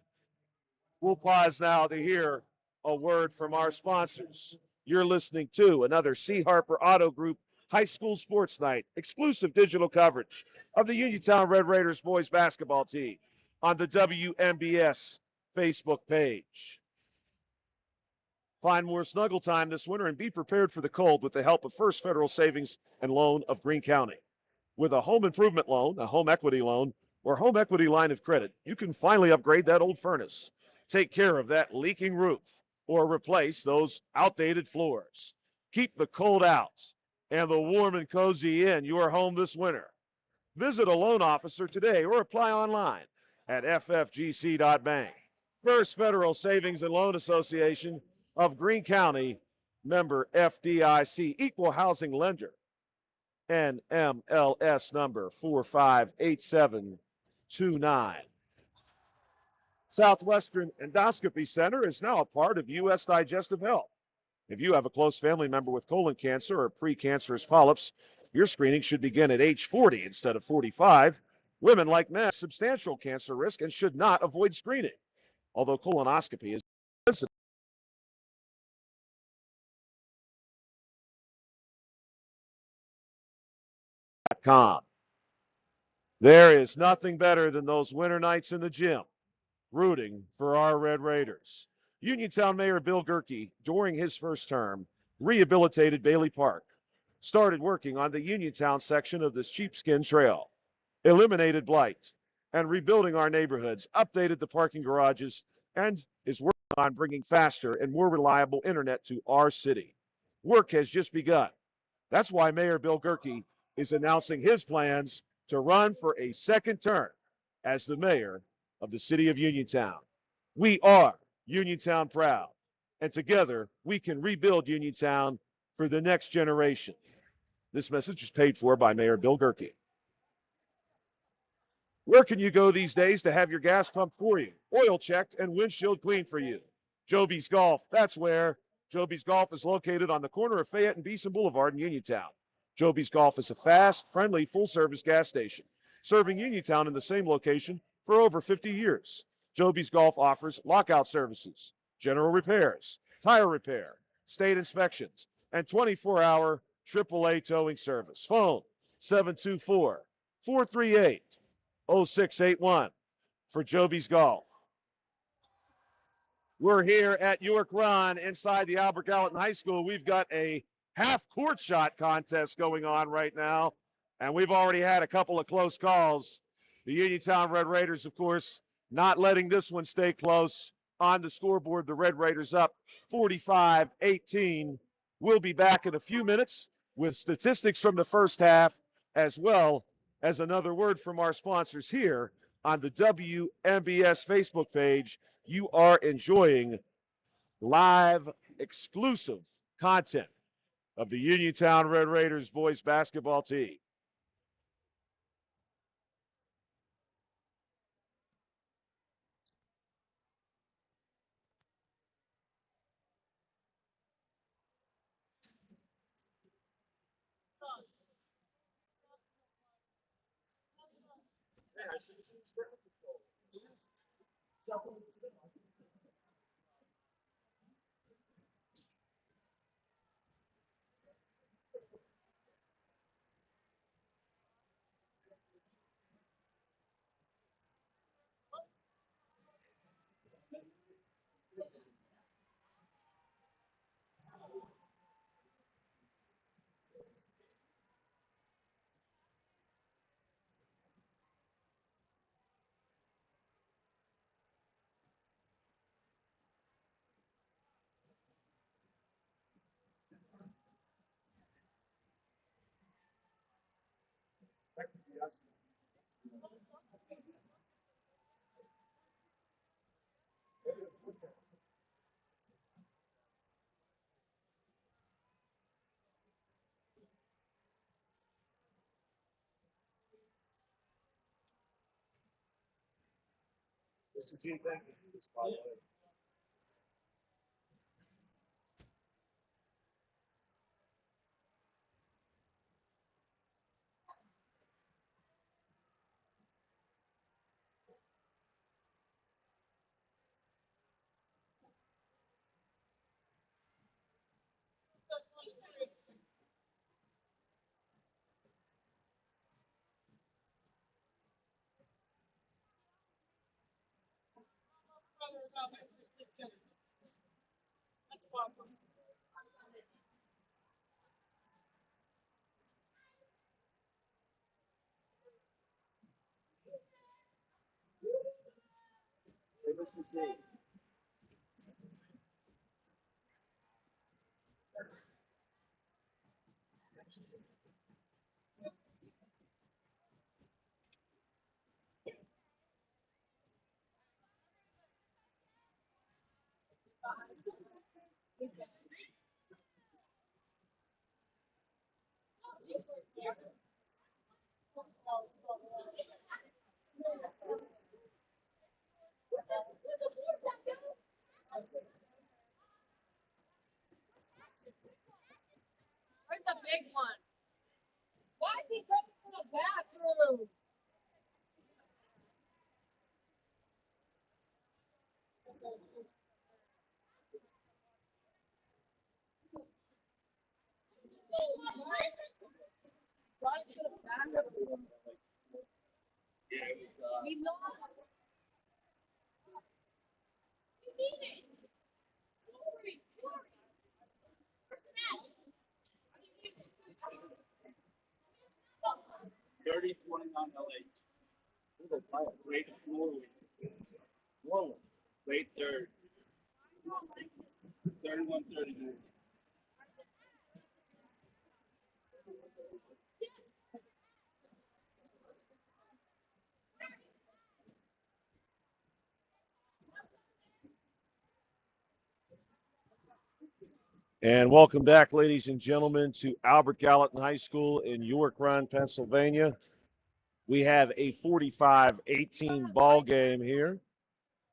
We'll pause now to hear a word from our sponsors. You're listening to another C. Harper Auto Group High School Sports Night, exclusive digital coverage of the Uniontown Red Raiders boys basketball team on the WMBS Facebook page. Find more snuggle time this winter and be prepared for the cold with the help of First Federal Savings and Loan of Greene County. With a home improvement loan, a home equity loan, or home equity line of credit, you can finally upgrade that old furnace, take care of that leaking roof, or replace those outdated floors. Keep the cold out and the warm and cozy in your home this winter. Visit a loan officer today or apply online at ffgc.bank. First Federal Savings and Loan Association of Greene County, member FDIC, equal housing lender. NMLS number 458729. Southwestern Endoscopy Center is now a part of U.S. Digestive Health. If you have a close family member with colon cancer or precancerous polyps, your screening should begin at age 40 instead of 45. Women like men have substantial cancer risk and should not avoid screening, although colonoscopy is sensitive. There is nothing better than those winter nights in the gym, rooting for our Red Raiders. Uniontown Mayor Bill Gerke, during his first term, rehabilitated Bailey Park, started working on the Uniontown section of the Sheepskin Trail, eliminated blight, and rebuilding our neighborhoods, updated the parking garages, and is working on bringing faster and more reliable internet to our city. Work has just begun. That's why Mayor Bill Gerke is announcing his plans to run for a second term as the mayor of the city of Uniontown. We are Uniontown proud, and together we can rebuild Uniontown for the next generation. This message is paid for by Mayor Bill Gerke. Where can you go these days to have your gas pumped for you, oil checked, and windshield cleaned for you? Joby's Golf, that's where. Joby's Golf is located on the corner of Fayette and Beeson Boulevard in Uniontown. Joby's Golf is a fast, friendly, full-service gas station, serving Uniontown in the same location for over 50 years. Joby's Golf offers lockout services, general repairs, tire repair, state inspections, and 24-hour AAA towing service. Phone 724-438-0681 for Joby's Golf. We're here at York Run inside the Albert Gallatin High School. We've got a half-court shot contest going on right now, and we've already had a couple of close calls. The Uniontown Red Raiders, of course, not letting this one stay close. On the scoreboard, the Red Raiders up 45-18. We'll be back in a few minutes with statistics from the first half, as well as another word from our sponsors here on the WMBS Facebook page. You are enjoying live exclusive content of the Uniontown Red Raiders boys basketball team. Where's the big one? Why is he going to the bathroom? Run to the bathroom. We lost. We need it. Hurry, hurry. Where's the mouse? 30-29 LA. Great Norway. Great third. 31-30. And welcome back, ladies and gentlemen, to Albert Gallatin High School in York Run, Pennsylvania. We have a 45-18 ball game here.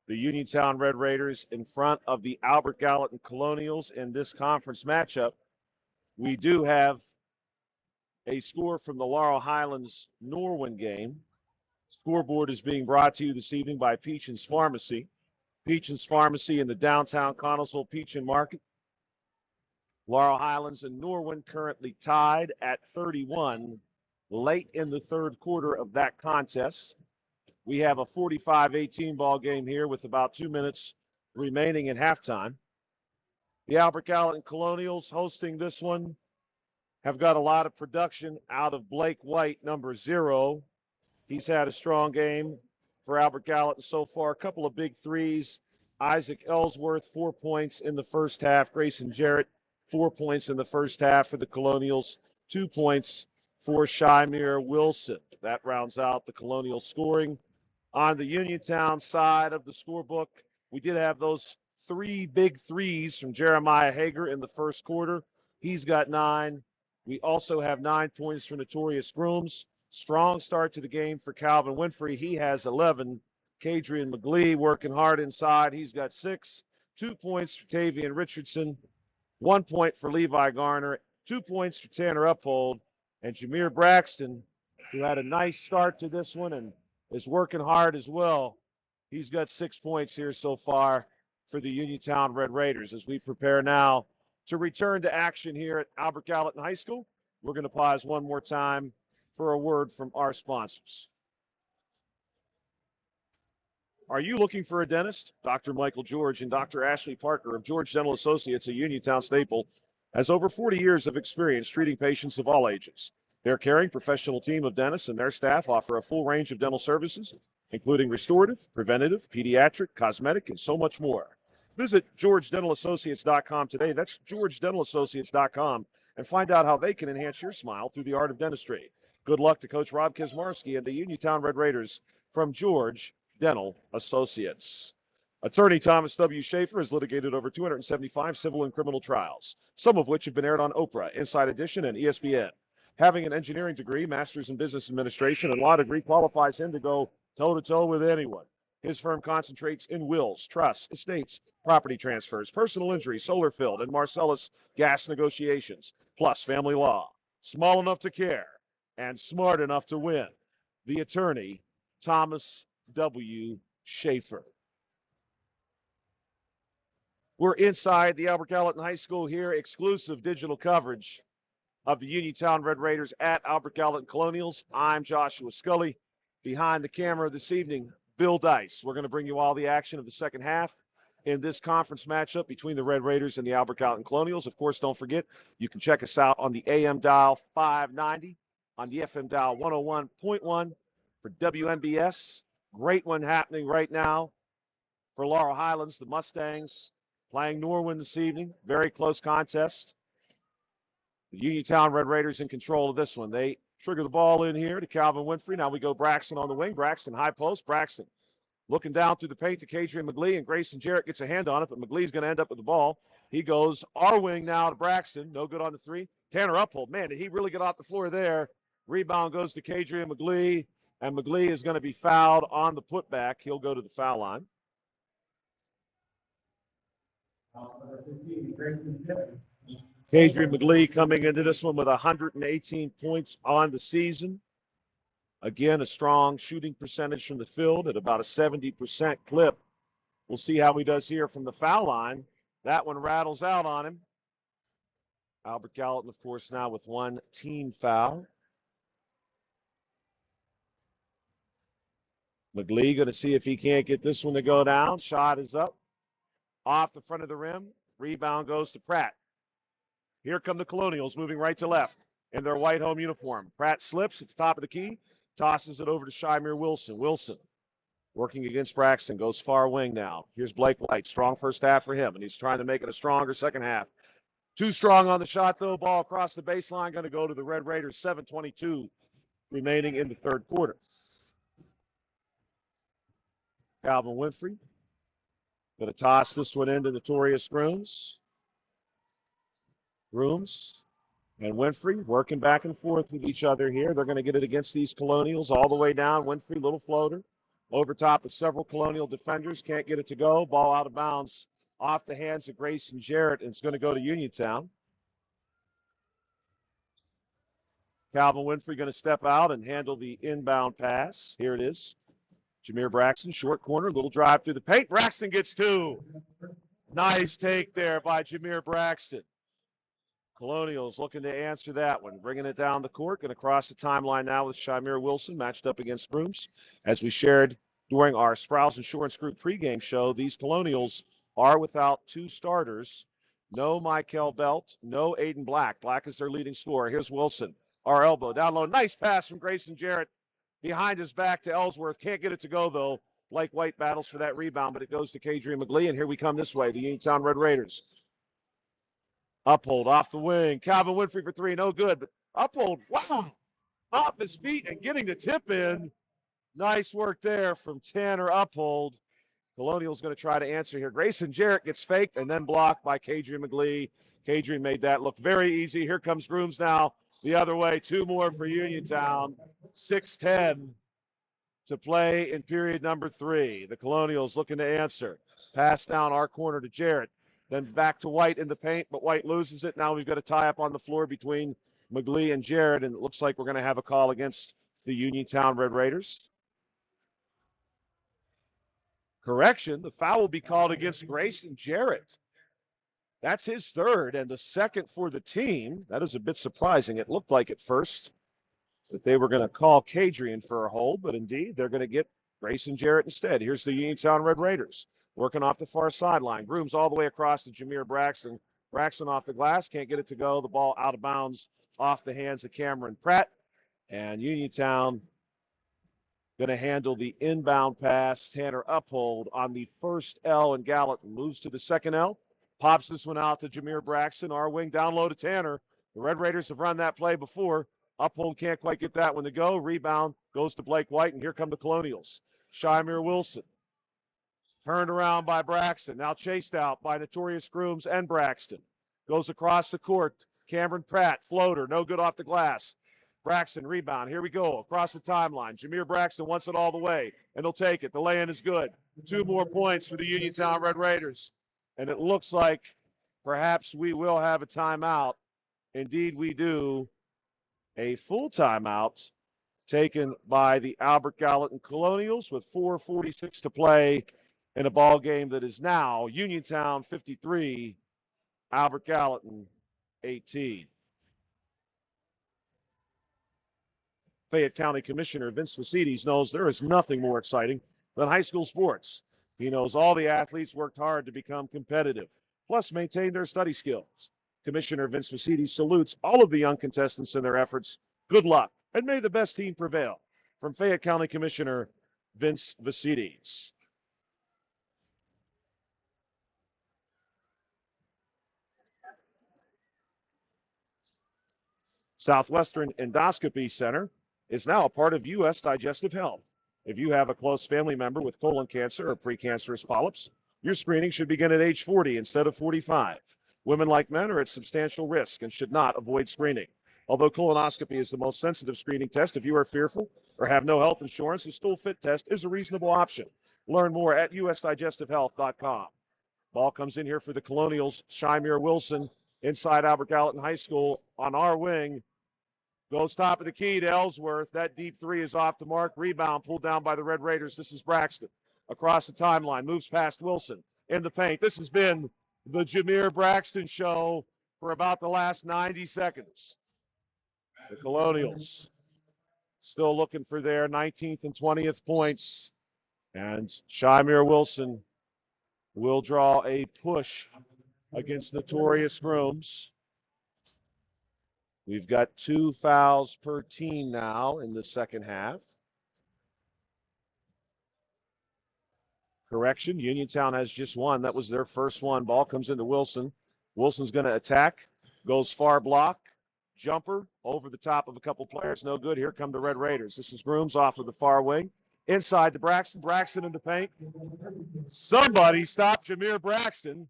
The Uniontown Red Raiders in front of the Albert Gallatin Colonials in this conference matchup. We do have a score from the Laurel Highlands Norwin game. Scoreboard is being brought to you this evening by Peachin's Pharmacy. Peachin's Pharmacy in the downtown Connellsville Peachin Market. Laurel Highlands and Norwin currently tied at 31 late in the third quarter of that contest. We have a 45-18 ball game here with about 2 minutes remaining in halftime. The Albert Gallatin Colonials hosting this one have got a lot of production out of Blake White, number 0. He's had a strong game for Albert Gallatin so far. A couple of big threes. Isaac Ellsworth, 4 points in the first half. Grayson Jarrett, 4 points in the first half for the Colonials. 2 points for Shymir Wilson. That rounds out the Colonial scoring. On the Uniontown side of the scorebook, we did have those 3 big threes from Jeremiah Hager in the first quarter. He's got 9. We also have 9 points from Notorious Grooms. Strong start to the game for Calvin Winfrey. He has 11. Kadrian McGlee working hard inside. He's got 6. 2 points for Tavian Richardson. 1 point for Levi Garner. 2 points for Tanner Uphold. And Jameer Braxton, who had a nice start to this one and is working hard as well. He's got 6 points here so far for the Uniontown Red Raiders as we prepare now to return to action here at Albert Gallatin High School. We're going to pause one more time for a word from our sponsors. Are you looking for a dentist? Dr. Michael George and Dr. Ashley Parker of George Dental Associates, a Uniontown staple, has over 40 years of experience treating patients of all ages. Their caring professional team of dentists and their staff offer a full range of dental services, including restorative, preventative, pediatric, cosmetic, and so much more. Visit georgedentalassociates.com today. That's georgedentalassociates.com, and find out how they can enhance your smile through the art of dentistry. Good luck to Coach Rob Kismarski and the Uniontown Red Raiders from George Dental Associates. Attorney Thomas W. Schaefer has litigated over 275 civil and criminal trials, some of which have been aired on Oprah, Inside Edition, and ESPN. Having an engineering degree, master's in business administration, and law degree qualifies him to go toe-to-toe with anyone. His firm concentrates in wills, trusts, estates, property transfers, personal injury, solar field, and Marcellus gas negotiations, plus family law. Small enough to care and smart enough to win. The attorney, Thomas W. Schaefer. We're inside the Albert Gallatin High School here, exclusive digital coverage of the Uniontown Red Raiders at Albert Gallatin Colonials. I'm Joshua Scully. Behind the camera this evening, Bill Dice. We're going to bring you all the action of the second half in this conference matchup between the Red Raiders and the Albert Gallatin Colonials. Of course, don't forget, you can check us out on the AM dial 590, on the FM dial 101.1 for WNBS. Great one happening right now for Laurel Highlands, the Mustangs playing Norwin this evening. Very close contest. The Uniontown Red Raiders in control of this one. They trigger the ball in here to Calvin Winfrey. Now we go Braxton on the wing. Braxton high post. Braxton looking down through the paint to Kadrian McGlee, and Grayson Jarrett gets a hand on it, but McGlee's going to end up with the ball. He goes our wing now to Braxton. No good on the three. Tanner Uphold. Man, did he really get off the floor there? Rebound goes to Kadrian McGlee, and McGlee is going to be fouled on the putback. He'll go to the foul line. Kadrian McGlee coming into this one with 118 points on the season. Again, a strong shooting percentage from the field at about a 70% clip. We'll see how he does here from the foul line. That one rattles out on him. Albert Gallatin, of course, now with one team foul. McGlee going to see if he can't get this one to go down. Shot is up. Off the front of the rim. Rebound goes to Pratt. Here come the Colonials moving right to left in their white home uniform. Pratt slips at the top of the key. Tosses it over to Shymir Wilson. Wilson working against Braxton. Goes far wing now. Here's Blake White. Strong first half for him, and he's trying to make it a stronger second half. Too strong on the shot, though. Ball across the baseline. Going to go to the Red Raiders. 7:22 remaining in the third quarter. Calvin Winfrey going to toss this one into Notorious Grooms. Grooms and Winfrey working back and forth with each other here. They're going to get it against these Colonials all the way down. Winfrey, little floater, over top of several Colonial defenders. Can't get it to go. Ball out of bounds off the hands of Grayson Jarrett, and it's going to go to Uniontown. Calvin Winfrey going to step out and handle the inbound pass. Here it is. Jameer Braxton, short corner, little drive through the paint. Braxton gets two. Nice take there by Jameer Braxton. Colonials looking to answer that one. Bringing it down the court. Going to cross the timeline now with Shymir Wilson matched up against Brooms. As we shared during our Sprouse Insurance Group pregame show, these Colonials are without two starters. No Michael Belt, no Aiden Black. Black is their leading scorer. Here's Wilson. Our elbow down low. Nice pass from Grayson Jarrett. Behind his back to Ellsworth. Can't get it to go, though. Blake White battles for that rebound, but it goes to Kadrian McGlee, and here we come this way, the Uniontown Red Raiders. Uphold off the wing. Calvin Winfrey for three. No good, but Uphold, wow, off his feet and getting the tip in. Nice work there from Tanner Uphold. Colonial's going to try to answer here. Grayson Jarrett gets faked and then blocked by Kadrian McGlee. Kadrian made that look very easy. Here comes Grooms now the other way. Two more for Uniontown. 6:10 to play in period number 3. The Colonials looking to answer. Pass down our corner to Jarrett. Then back to White in the paint, but White loses it. Now we've got a tie up on the floor between McGlee and Jarrett, and it looks like we're going to have a call against the Uniontown Red Raiders. Correction, the foul will be called against Grayson Jarrett. That's his third and the second for the team. That is a bit surprising. It looked like at first that they were going to call Kadrian for a hold, but indeed they're going to get Grayson Jarrett instead. Here's the Uniontown Red Raiders working off the far sideline. Grooms all the way across to Jameer Braxton. Braxton off the glass, can't get it to go. The ball out of bounds off the hands of Cameron Pratt. And Uniontown going to handle the inbound pass. Tanner Uphold on the first L, and Gallatin moves to the second L. Pops this one out to Jameer Braxton. Our wing down low to Tanner. The Red Raiders have run that play before. Uphold can't quite get that one to go. Rebound goes to Blake White, and here come the Colonials. Shymir Wilson. Turned around by Braxton. Now chased out by Notorious Grooms and Braxton. Goes across the court. Cameron Pratt, floater, no good off the glass. Braxton, rebound. Here we go. Across the timeline. Jameer Braxton wants it all the way, and he'll take it. The lay-in is good. 2 more points for the Uniontown Red Raiders. And it looks like perhaps we will have a timeout. Indeed, we do. A full timeout taken by the Albert Gallatin Colonials with 4:46 to play in a ball game that is now Uniontown 53, Albert Gallatin 18. Fayette County Commissioner Vince Facides knows there is nothing more exciting than high school sports. He knows all the athletes worked hard to become competitive, plus maintain their study skills. Commissioner Vince Facides salutes all of the young contestants in their efforts. Good luck, and may the best team prevail. From Fayette County Commissioner Vince Facides. Southwestern Endoscopy Center is now a part of U.S. Digestive Health. If you have a close family member with colon cancer or precancerous polyps, your screening should begin at age 40 instead of 45. Women, like men, are at substantial risk and should not avoid screening. Although colonoscopy is the most sensitive screening test, if you are fearful or have no health insurance, a stool fit test is a reasonable option. Learn more at usdigestivehealth.com. Ball comes in here for the Colonials. Shymir Wilson inside Albert Gallatin High School on our wing. Goes top of the key to Ellsworth. That deep three is off the mark. Rebound pulled down by the Red Raiders. This is Braxton. Across the timeline. Moves past Wilson. In the paint. This has been the Jameer Braxton show for about the last 90 seconds. The Colonials still looking for their 19th and 20th points. And Shymir Wilson will draw a push against Notorious Grooms. We've got 2 fouls per team now in the second half. Correction, Uniontown has just one. That was their first one. Ball comes into Wilson. Wilson's going to attack. Goes far block. Jumper over the top of a couple players. No good. Here come the Red Raiders. This is Grooms off of the far wing. Inside to Braxton. Braxton into paint. Somebody stop Jameer Braxton.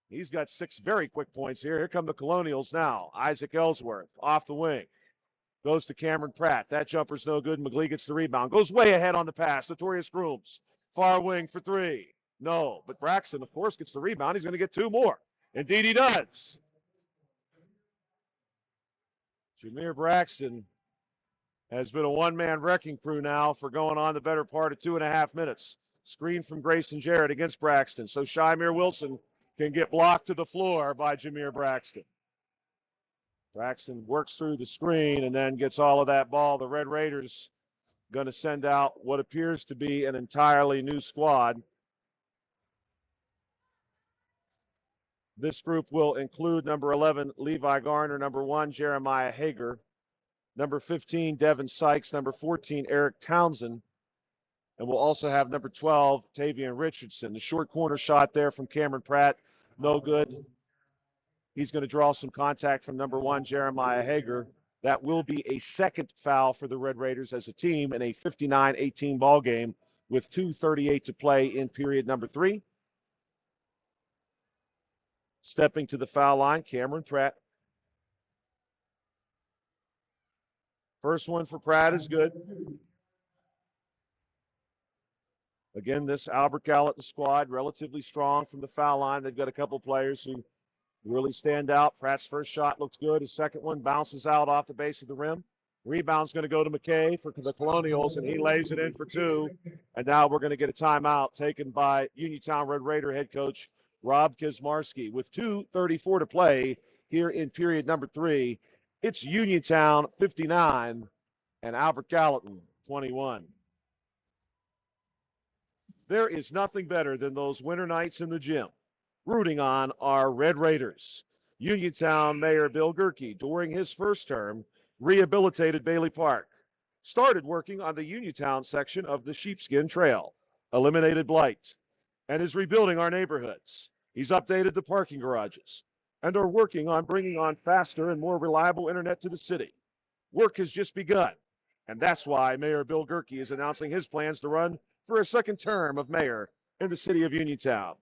He's got 6 very quick points here. Here come the Colonials now. Isaac Ellsworth off the wing. Goes to Cameron Pratt. That jumper's no good. McGlee gets the rebound. Goes way ahead on the pass. Notorious Grooms. Far wing for 3. No. But Braxton, of course, gets the rebound. He's going to get 2 more. Indeed, he does. Jameer Braxton has been a one-man wrecking crew now for going on the better part of 2.5 minutes. Screen from Grayson Jarrett against Braxton. So Shymir Wilson can get blocked to the floor by Jameer Braxton. Braxton works through the screen and then gets all of that ball. The Red Raiders going to send out what appears to be an entirely new squad. This group will include number 11, Levi Garner, number 1, Jeremiah Hager, number 15, Devin Sykes, number 14, Eric Townsend, and we'll also have number 12, Tavian Richardson. The short corner shot there from Cameron Pratt, no good. He's going to draw some contact from number 1, Jeremiah Hager. That will be a second foul for the Red Raiders as a team in a 59-18 ball game with 2:38 to play in period number 3. Stepping to the foul line, Cameron Pratt. First one for Pratt is good. Again, this Albert Gallatin squad, relatively strong from the foul line. They've got a couple players who really stand out. Pratt's first shot looks good. His second one bounces out off the base of the rim. Rebound's going to go to McKay for the Colonials, and he lays it in for 2. And now we're going to get a timeout taken by Uniontown Red Raider head coach Rob Kizmarski. With 2:34 to play here in period number 3, it's Uniontown 59 and Albert Gallatin 21. There is nothing better than those winter nights in the gym, rooting on our Red Raiders. Uniontown Mayor Bill Gerke, during his first term, rehabilitated Bailey Park, started working on the Uniontown section of the Sheepskin Trail, eliminated blight, and is rebuilding our neighborhoods. He's updated the parking garages and are working on bringing on faster and more reliable internet to the city. Work has just begun, and that's why Mayor Bill Gerke is announcing his plans to run for a second term of mayor in the city of Uniontown.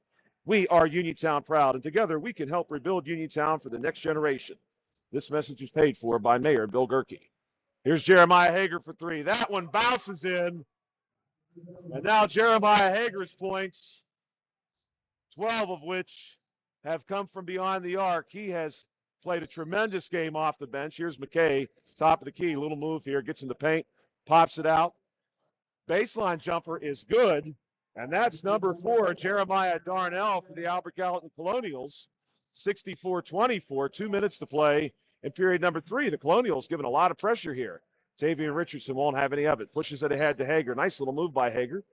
We are Uniontown proud, and together we can help rebuild Uniontown for the next generation. This message is paid for by Mayor Bill Gerke. Here's Jeremiah Hager for three. That one bounces in, and now Jeremiah Hager's points, 12 of which have come from beyond the arc. He has played a tremendous game off the bench. Here's McKay, top of the key, little move here, gets in the paint, pops it out. Baseline jumper is good, and that's number 4, Jeremiah Darnell for the Albert Gallatin Colonials. 64-24, 2 minutes to play in period number 3. The Colonials given a lot of pressure here. Tavian Richardson won't have any of it. Pushes it ahead to Hager. Nice little move by Hager.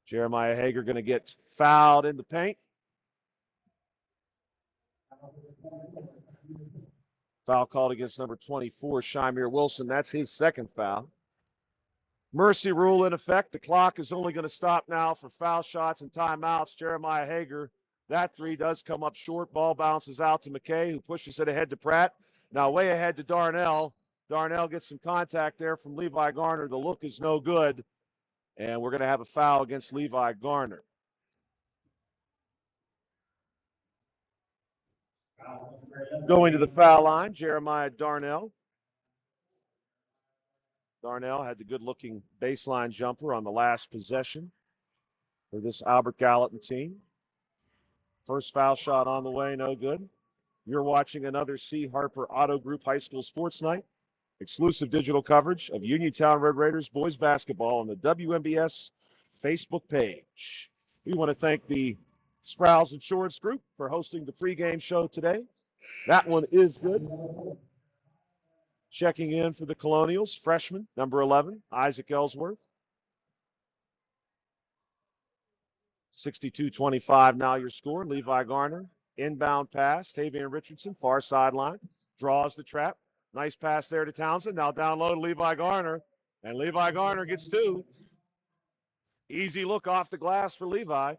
Jeremiah Hager going to get fouled in the paint. Foul called against number 24, Shymir Wilson. That's his second foul. Mercy rule in effect. The clock is only going to stop now for foul shots and timeouts. Jeremiah Hager, that three does come up short. Ball bounces out to McKay, who pushes it ahead to Pratt. Now way ahead to Darnell. Darnell gets some contact there from Levi Garner. The look is no good, and we're going to have a foul against Levi Garner. Going to the foul line, Jeremiah Darnell. Darnell had the good-looking baseline jumper on the last possession for this Albert Gallatin team. First foul shot on the way, no good. You're watching another C. Harper Auto Group High School Sports Night. Exclusive digital coverage of Uniontown Red Raiders boys basketball on the WMBS Facebook page. We want to thank the Sprouse Insurance Group for hosting the pregame show today. That one is good. Checking in for the Colonials, freshman, number 11, Isaac Ellsworth. 62-25 now your score. Levi Garner, inbound pass. Tavian Richardson, far sideline, draws the trap. Nice pass there to Townsend. Now down low to Levi Garner, and Levi Garner gets 2. Easy look off the glass for Levi.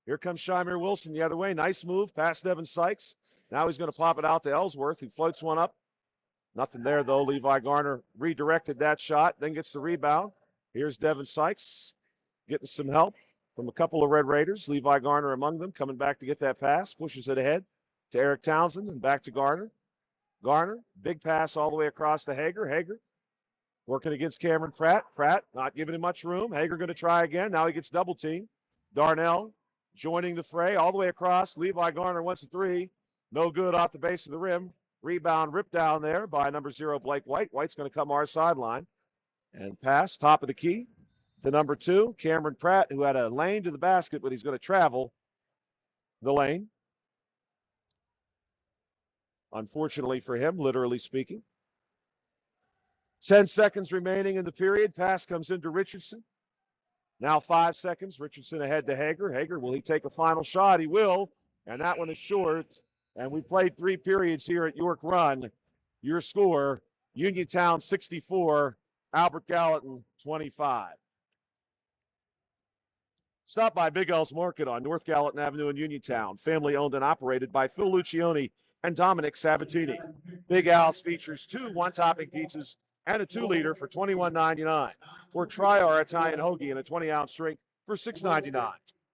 Here comes Shymir Wilson the other way. Nice move past Devin Sykes. Now he's going to pop it out to Ellsworth, who floats one up. Nothing there, though. Levi Garner redirected that shot, then gets the rebound. Here's Devin Sykes getting some help from a couple of Red Raiders. Levi Garner among them, coming back to get that pass. Pushes it ahead to Eric Townsend and back to Garner. Garner, big pass all the way across to Hager. Hager working against Cameron Pratt. Pratt not giving him much room. Hager going to try again. Now he gets double teamed. Darnell joining the fray all the way across. Levi Garner wants a 3. No good off the base of the rim. Rebound ripped down there by number 0, Blake White. White's going to come our sideline and pass top of the key to number 2, Cameron Pratt, who had a lane to the basket, but he's going to travel the lane. Unfortunately for him, literally speaking. 10 seconds remaining in the period. Pass comes into Richardson. Now 5 seconds. Richardson ahead to Hager. Hager, will he take a final shot? He will. And that one is short. And we played 3 periods here at York Run. Your score, Uniontown 64, Albert Gallatin 25. Stop by Big L's Market on North Gallatin Avenue in Uniontown. Family owned and operated by Phil Lucioni and Dominic Sabatini. Big Al's features 2 one-topping pizzas and a 2-liter for $21.99. Or try our Italian hoagie in a 20-ounce drink for $6.99.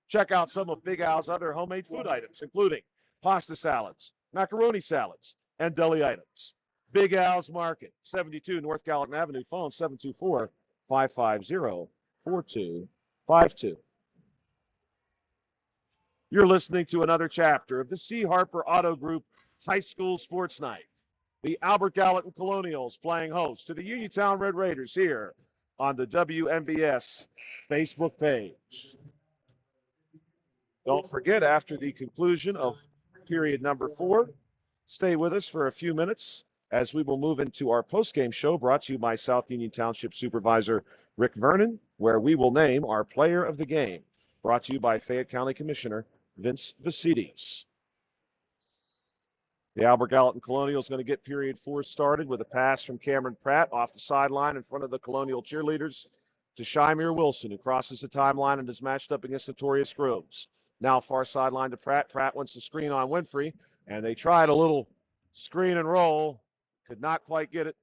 Check out some of Big Al's other homemade food items, including pasta salads, macaroni salads, and deli items. Big Al's Market, 72 North Gallatin Avenue, phone 724-550-4252. You're listening to another chapter of the C. Harper Auto Group High School Sports Night. The Albert Gallatin Colonials playing host to the Uniontown Red Raiders here on the WMBS Facebook page. Don't forget, after the conclusion of period number 4, stay with us for a few minutes as we will move into our postgame show brought to you by South Union Township Supervisor Rick Vernon, where we will name our player of the game. Brought to you by Fayette County Commissioner Vince Vicides. The Albert Gallatin Colonials going to get period 4 started with a pass from Cameron Pratt off the sideline in front of the Colonial cheerleaders to Shymir Wilson, who crosses the timeline and is matched up against Notorious Groves. Now far sideline to Pratt. Pratt wants to screen on Winfrey, and they tried a little screen and roll. Could not quite get it.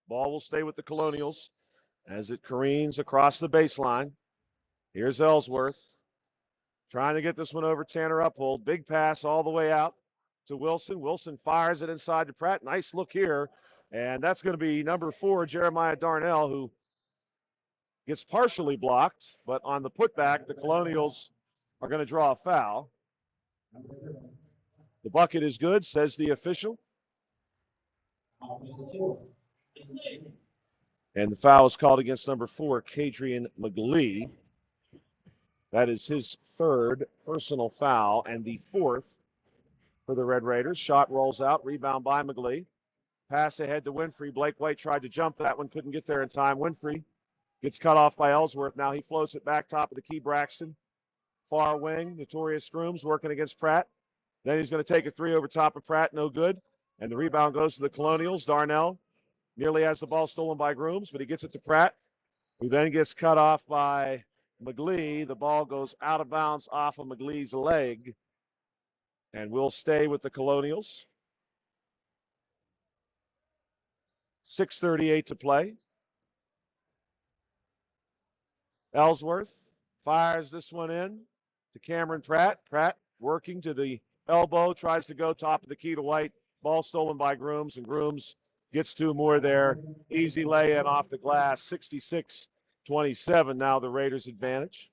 Ball will stay with the Colonials as it careens across the baseline. Here's Ellsworth trying to get this one over Tanner Uphold. Big pass all the way out to Wilson. Wilson fires it inside to Pratt. Nice look here. And that's going to be number 4, Jeremiah Darnell, who gets partially blocked. But on the putback, the Colonials are going to draw a foul. The bucket is good, says the official. And the foul is called against number 4, Kadrian McGlee. That is his 3rd personal foul and the 4th for the Red Raiders. Shot rolls out, rebound by McGlee. Pass ahead to Winfrey. Blake White tried to jump that one, couldn't get there in time. Winfrey gets cut off by Ellsworth. Now he floats it back top of the key. Braxton, far wing. Notorious Grooms working against Pratt. Then he's going to take a 3 over top of Pratt. No good. And the rebound goes to the Colonials. Darnell nearly has the ball stolen by Grooms, but he gets it to Pratt, who then gets cut off by McGlee. The ball goes out of bounds off of McGlee's leg and will stay with the Colonials. 6:38 to play. Ellsworth fires this one in to Cameron Pratt. Pratt working to the elbow, tries to go top of the key to White. Ball stolen by Grooms, and Grooms gets 2 more there. Easy lay-in off the glass. 66-27 now the Raiders' advantage.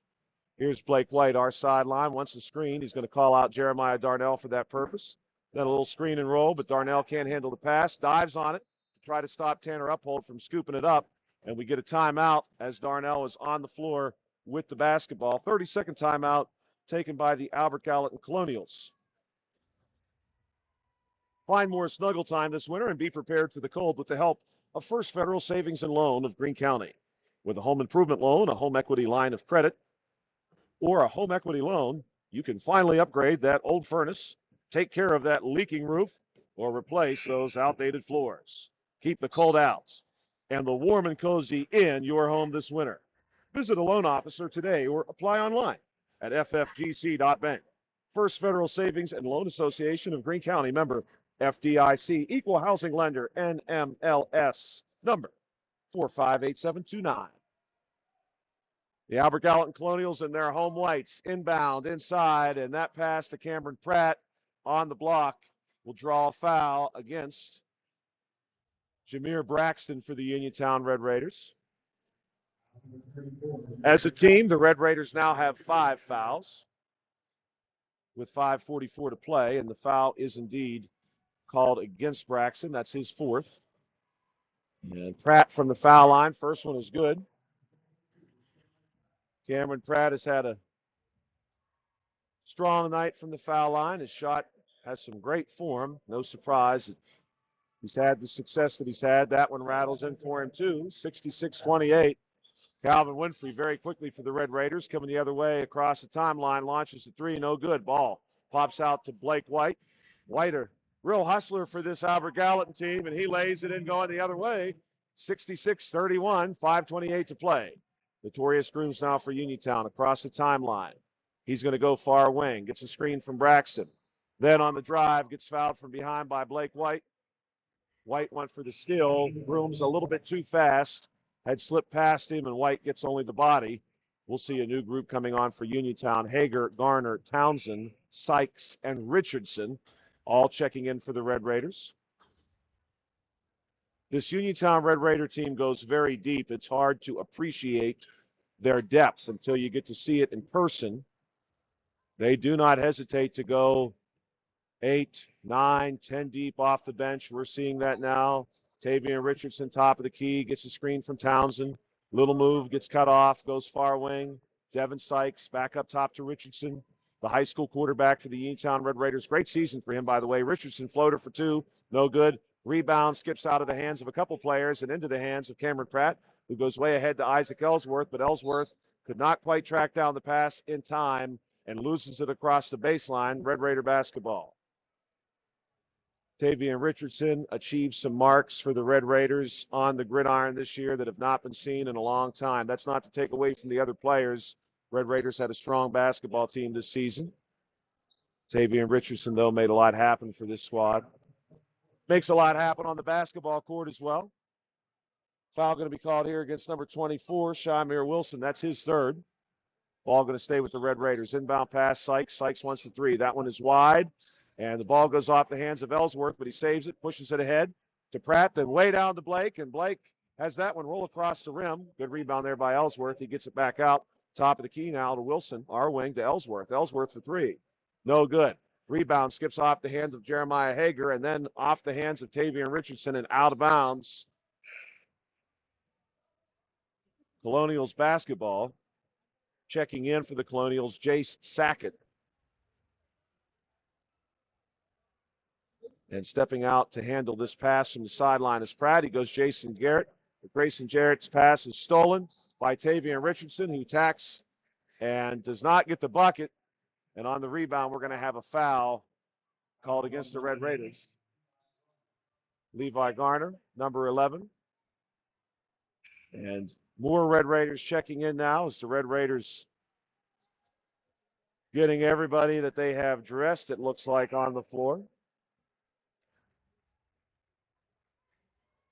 Here's Blake White, our sideline. Once the screen, he's going to call out Jeremiah Darnell for that purpose. Then a little screen and roll, but Darnell can't handle the pass. Dives on it to try to stop Tanner Uphold from scooping it up. And we get a timeout as Darnell is on the floor with the basketball. 30-second timeout taken by the Albert Gallatin Colonials. Find more snuggle time this winter and be prepared for the cold with the help of First Federal Savings and Loan of Greene County. With a home improvement loan, a home equity line of credit, or a home equity loan, you can finally upgrade that old furnace, take care of that leaking roof, or replace those outdated floors. Keep the cold out and the warm and cozy in your home this winter. Visit a loan officer today or apply online at ffgc.bank. First Federal Savings and Loan Association of Greene County, member FDIC, equal housing lender, NMLS, number 458729. The Albert Gallatin Colonials in their home whites, inbound, inside, and that pass to Cameron Pratt on the block will draw a foul against Jameer Braxton for the Uniontown Red Raiders. As a team, the Red Raiders now have 5 fouls with 5:44 to play, and the foul is indeed called against Braxton. That's his 4th. And Pratt from the foul line. First one is good. Cameron Pratt has had a strong night from the foul line. His shot has some great form. No surprise. He's had the success that he's had. That one rattles in for him, too. 66-28. Calvin Winfrey very quickly for the Red Raiders. Coming the other way across the timeline. Launches a 3. No good. Ball pops out to Blake White. White, a real hustler for this Albert Gallatin team, and he lays it in going the other way. 66-31. 5:28 to play. Notorious Grooms now for Uniontown across the timeline. He's going to go far wing. Gets a screen from Braxton. Then on the drive, gets fouled from behind by Blake White. White went for the steal. Grooms a little bit too fast. Had slipped past him, and White gets only the body. We'll see a new group coming on for Uniontown. Hager, Garner, Townsend, Sykes, and Richardson all checking in for the Red Raiders. This Uniontown Red Raider team goes very deep. It's hard to appreciate their depth until you get to see it in person. They do not hesitate to go 8, 9, 10 deep off the bench. We're seeing that now. Tavian Richardson, top of the key, gets a screen from Townsend. Little move, gets cut off, goes far wing. Devin Sykes back up top to Richardson, the high school quarterback for the Uniontown Red Raiders. Great season for him, by the way. Richardson floater for 2, no good. Rebound skips out of the hands of a couple players and into the hands of Cameron Pratt, who goes way ahead to Isaac Ellsworth, but Ellsworth could not quite track down the pass in time and loses it across the baseline. Red Raider basketball. Tavian Richardson achieved some marks for the Red Raiders on the gridiron this year that have not been seen in a long time. That's not to take away from the other players. Red Raiders had a strong basketball team this season. Tavian Richardson, though, made a lot happen for this squad. Makes a lot happen on the basketball court as well. Foul going to be called here against number 24, Shamir Wilson. That's his third. Ball going to stay with the Red Raiders. Inbound pass, Sykes. Sykes wants the three. That one is wide. And the ball goes off the hands of Ellsworth, but he saves it, pushes it ahead to Pratt, then way down to Blake. And Blake has that one roll across the rim. Good rebound there by Ellsworth. He gets it back out. Top of the key now to Wilson. Our wing to Ellsworth. Ellsworth for three. No good. Rebound skips off the hands of Jeremiah Hager and then off the hands of Tavian Richardson and out of bounds. Colonials basketball. Checking in for the Colonials, Jace Sackett. And stepping out to handle this pass from the sideline is Pratt. He goes Jason Garrett. But Grayson Jarrett's pass is stolen by Tavian Richardson, who tacks and does not get the bucket. And on the rebound, we're going to have a foul called against the Red Raiders. Levi Garner, number 11. And more Red Raiders checking in now as the Red Raiders getting everybody that they have dressed, it looks like, on the floor.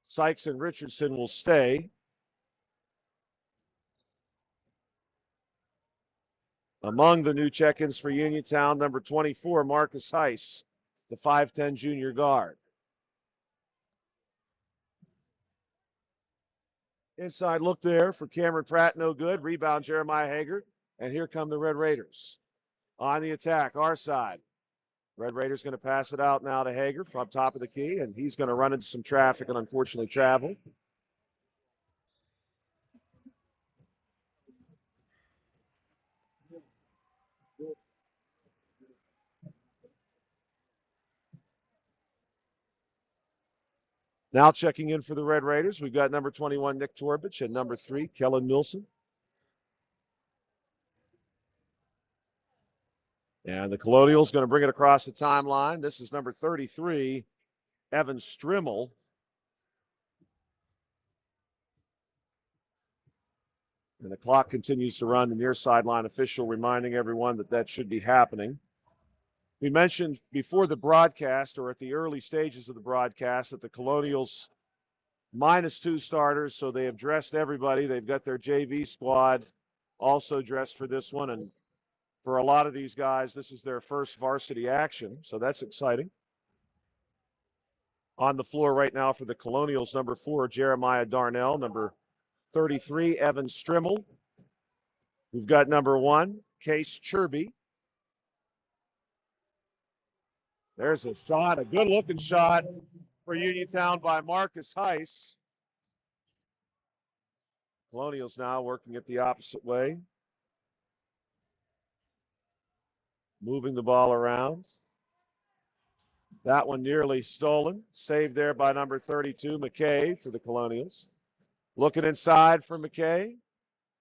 Sykes and Richardson will stay. Among the new check-ins for Uniontown, number 24, Marcus Heiss, the 5'10 junior guard. Inside look there for Cameron Pratt, no good. Rebound, Jeremiah Hager. And here come the Red Raiders. On the attack, our side. Red Raiders going to pass it out now to Hager from top of the key, and he's going to run into some traffic and unfortunately travel. Now checking in for the Red Raiders, we've got number 21, Nick Torbich, and number 3, Kellen Milson. And the Colonials going to bring it across the timeline. This is number 33, Evan Strimmel. And the clock continues to run. The near sideline official reminding everyone that that should be happening. We mentioned before the broadcast, or at the early stages of the broadcast, that the Colonials -2 starters, so they have dressed everybody. They've got their JV squad also dressed for this one. And for a lot of these guys, this is their first varsity action, so that's exciting. On the floor right now for the Colonials, number 4, Jeremiah Darnell. Number 33, Evan Strimmel. We've got number 1, Case Chirby. There's a shot, a good-looking shot for Uniontown by Marcus Heiss. Colonials now working it the opposite way. Moving the ball around. That one nearly stolen. Saved there by number 32, McKay, for the Colonials. Looking inside for McKay.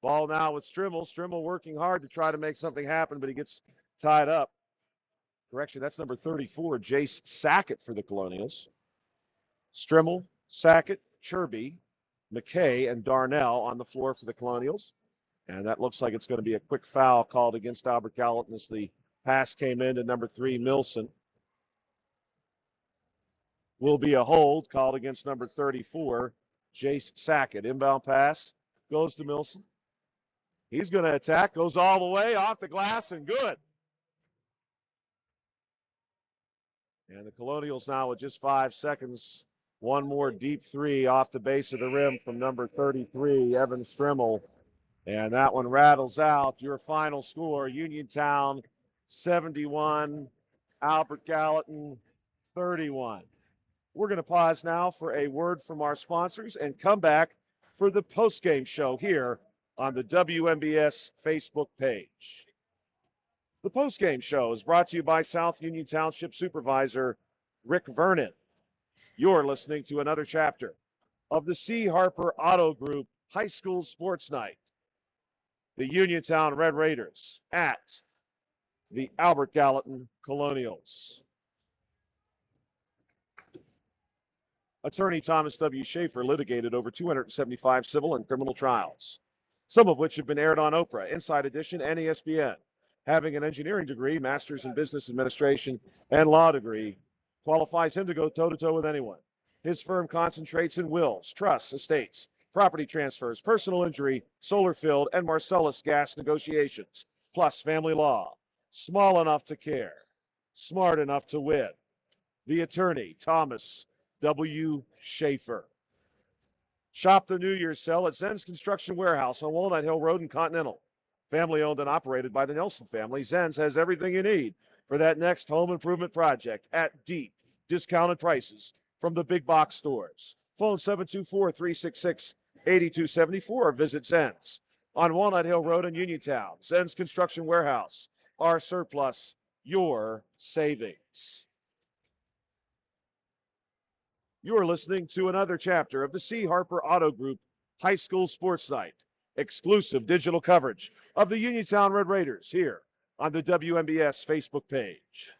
Ball now with Strimmel. Strimmel working hard to try to make something happen, but he gets tied up. Correction, that's number 34, Jace Sackett for the Colonials. Strimmel, Sackett, Chirby, McKay, and Darnell on the floor for the Colonials. And that looks like it's going to be a quick foul called against Albert Gallatin as the pass came in to number 3, Milson. Will be a hold called against number 34, Jace Sackett. Inbound pass goes to Milson. He's going to attack, goes all the way off the glass, and good. And the Colonials now with just 5 seconds. One more deep three off the base of the rim from number 33, Evan Strimmel. And that one rattles out. Your final score, Uniontown 71, Albert Gallatin 31. We're going to pause now for a word from our sponsors and come back for the postgame show here on the WMBS Facebook page. The postgame show is brought to you by South Union Township Supervisor Rick Vernon. You're listening to another chapter of the C. Harper Auto Group High School Sports Night. The Uniontown Red Raiders at the Albert Gallatin Colonials. Attorney Thomas W. Schaefer litigated over 275 civil and criminal trials, some of which have been aired on Oprah, Inside Edition, and ESPN. Having an engineering degree, master's in business administration, and law degree qualifies him to go toe-to-toe with anyone. His firm concentrates in wills, trusts, estates, property transfers, personal injury, solar field, and Marcellus gas negotiations, plus family law. Small enough to care, smart enough to win. The attorney, Thomas W. Schaefer. Shop the New Year's sale at Zen's Construction Warehouse on Walnut Hill Road in Continental. Family owned and operated by the Nelson family, Zen's has everything you need for that next home improvement project at deep discounted prices from the big box stores. Phone 724-366-8274 or visit Zen's on Walnut Hill Road in Uniontown. Zen's Construction Warehouse, our surplus, your savings. You are listening to another chapter of the C. Harper Auto Group High School Sports Night, exclusive digital coverage of the Uniontown Red Raiders here on the WMBS Facebook page.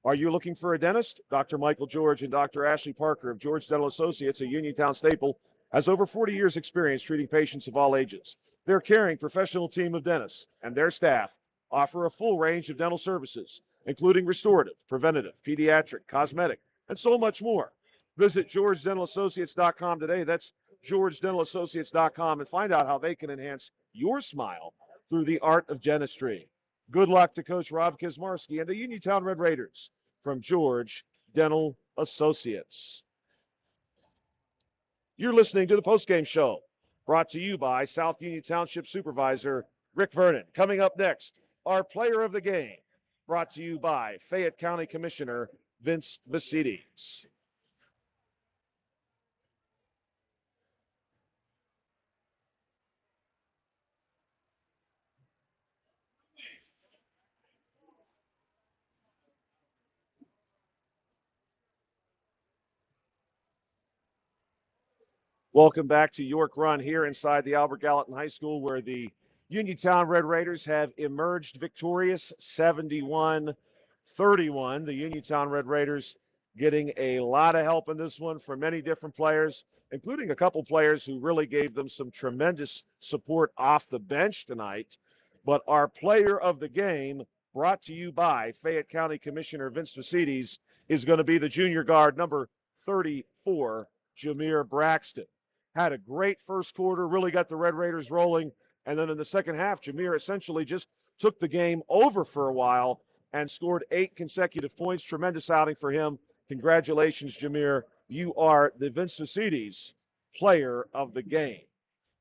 Are you looking for a dentist? Dr. Michael George and Dr. Ashley Parker of George Dental Associates, a Uniontown staple, has over 40 years' experience treating patients of all ages. Their caring professional team of dentists and their staff offer a full range of dental services, including restorative, preventative, pediatric, cosmetic, and so much more. Visit georgedentalassociates.com today. That's georgedentalassociates.com and find out how they can enhance your smile through the art of dentistry. Good luck to Coach Rob Kizmarski and the Uniontown Red Raiders from George Dental Associates. You're listening to the postgame show, brought to you by South Union Township Supervisor Rick Vernon. Coming up next, our player of the game, brought to you by Fayette County Commissioner Vince Vicides. Welcome back to York Run here inside the Albert Gallatin High School, where the Uniontown Red Raiders have emerged victorious 71-31. The Uniontown Red Raiders getting a lot of help in this one from many different players, including a couple players who really gave them some tremendous support off the bench tonight. But our player of the game, brought to you by Fayette County Commissioner Vince Vicides, is going to be the junior guard, number 34, Jameer Braxton. Had a great first quarter, really got the Red Raiders rolling. And then in the second half, Jameer essentially just took the game over for a while and scored 8 consecutive points. Tremendous outing for him. Congratulations, Jameer. You are the Vince Vicides player of the game.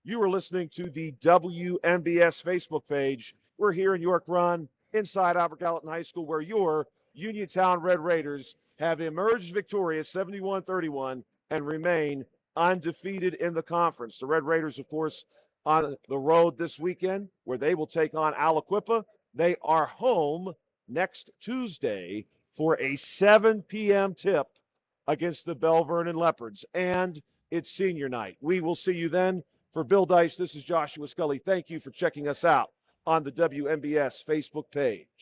You are listening to the WMBS Facebook page. We're here in York Run, inside Albert Gallatin High School, where your Uniontown Red Raiders have emerged victorious 71-31 and remain undefeated in the conference. The Red Raiders, of course, on the road this weekend, where they will take on Aliquippa. They are home next Tuesday for a 7 p.m. tip against the Bell Vernon Leopards. And it's senior night. We will see you then. For Bill Dice, this is Joshua Scully. Thank you for checking us out on the WMBS Facebook page.